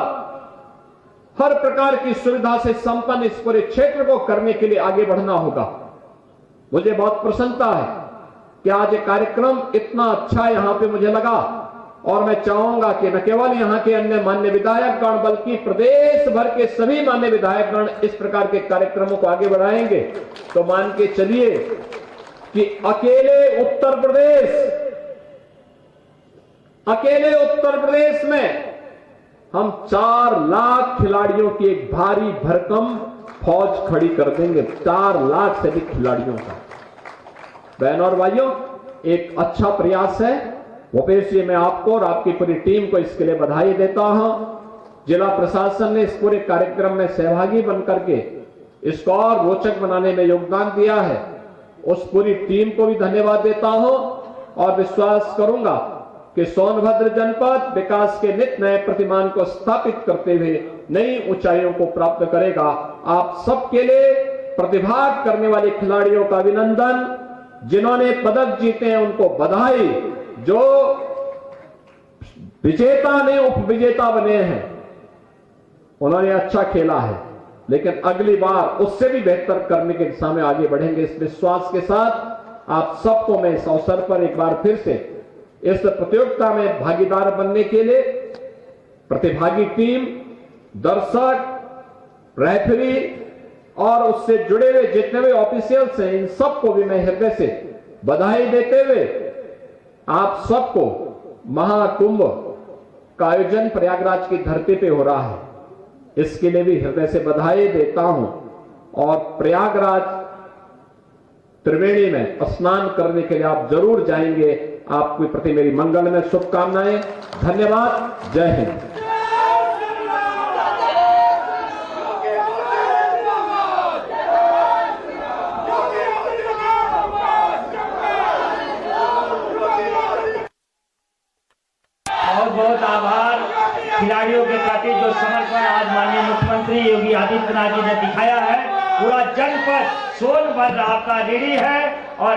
हर प्रकार की सुविधा से संपन्न इस पूरे क्षेत्र को करने के लिए आगे बढ़ना होगा। मुझे बहुत प्रसन्नता है कि आज ये कार्यक्रम इतना अच्छा यहां पे मुझे लगा और मैं चाहूंगा कि न केवल यहां के अन्य मान्य विधायकगण बल्कि प्रदेश भर के सभी मान्य विधायकगण इस प्रकार के कार्यक्रमों को आगे बढ़ाएंगे। तो मान के चलिए कि अकेले उत्तर प्रदेश में हम 4 लाख खिलाड़ियों की एक भारी भरकम फौज खड़ी कर देंगे, 4 लाख से अधिक खिलाड़ियों का। बहनों और भाइयों, एक अच्छा प्रयास है। भूपेश जी, मैं आपको और आपकी पूरी टीम को इसके लिए बधाई देता हूं। जिला प्रशासन ने इस पूरे कार्यक्रम में सहभागी बनकर के इसको और रोचक बनाने में योगदान दिया है, उस पूरी टीम को भी धन्यवाद देता हूं और विश्वास करूंगा कि सोनभद्र जनपद विकास के नित नए प्रतिमान को स्थापित करते हुए नई ऊंचाइयों को प्राप्त करेगा। आप सबके लिए प्रतिभाग करने वाले खिलाड़ियों का अभिनंदन, जिन्होंने पदक जीते हैं उनको बधाई, जो विजेता ने उपविजेता बने हैं उन्होंने अच्छा खेला है, लेकिन अगली बार उससे भी बेहतर करने की दिशा में आगे बढ़ेंगे। इस विश्वास के साथ आप सबको मैं इस अवसर पर एक बार फिर से इस प्रतियोगिता में भागीदार बनने के लिए प्रतिभागी टीम, दर्शक, रेफरी और उससे जुड़े हुए जितने भी ऑफिशियल्स हैं, इन सबको भी मैं हृदय से बधाई देते हुए आप सबको महाकुंभ का आयोजन प्रयागराज की धरती पे हो रहा है, इसके लिए भी हृदय से बधाई देता हूं। और प्रयागराज त्रिवेणी में स्नान करने के लिए आप जरूर जाएंगे। आपके प्रति मेरी मंगल में शुभकामनाएं। धन्यवाद। जय हिंद। बहुत आभार खिलाड़ियों के प्रति जो समर्पण आज माननीय मुख्यमंत्री योगी आदित्यनाथ जी ने दिखाया है। पूरा जनपद सोनभद्र आपका ऋणी है और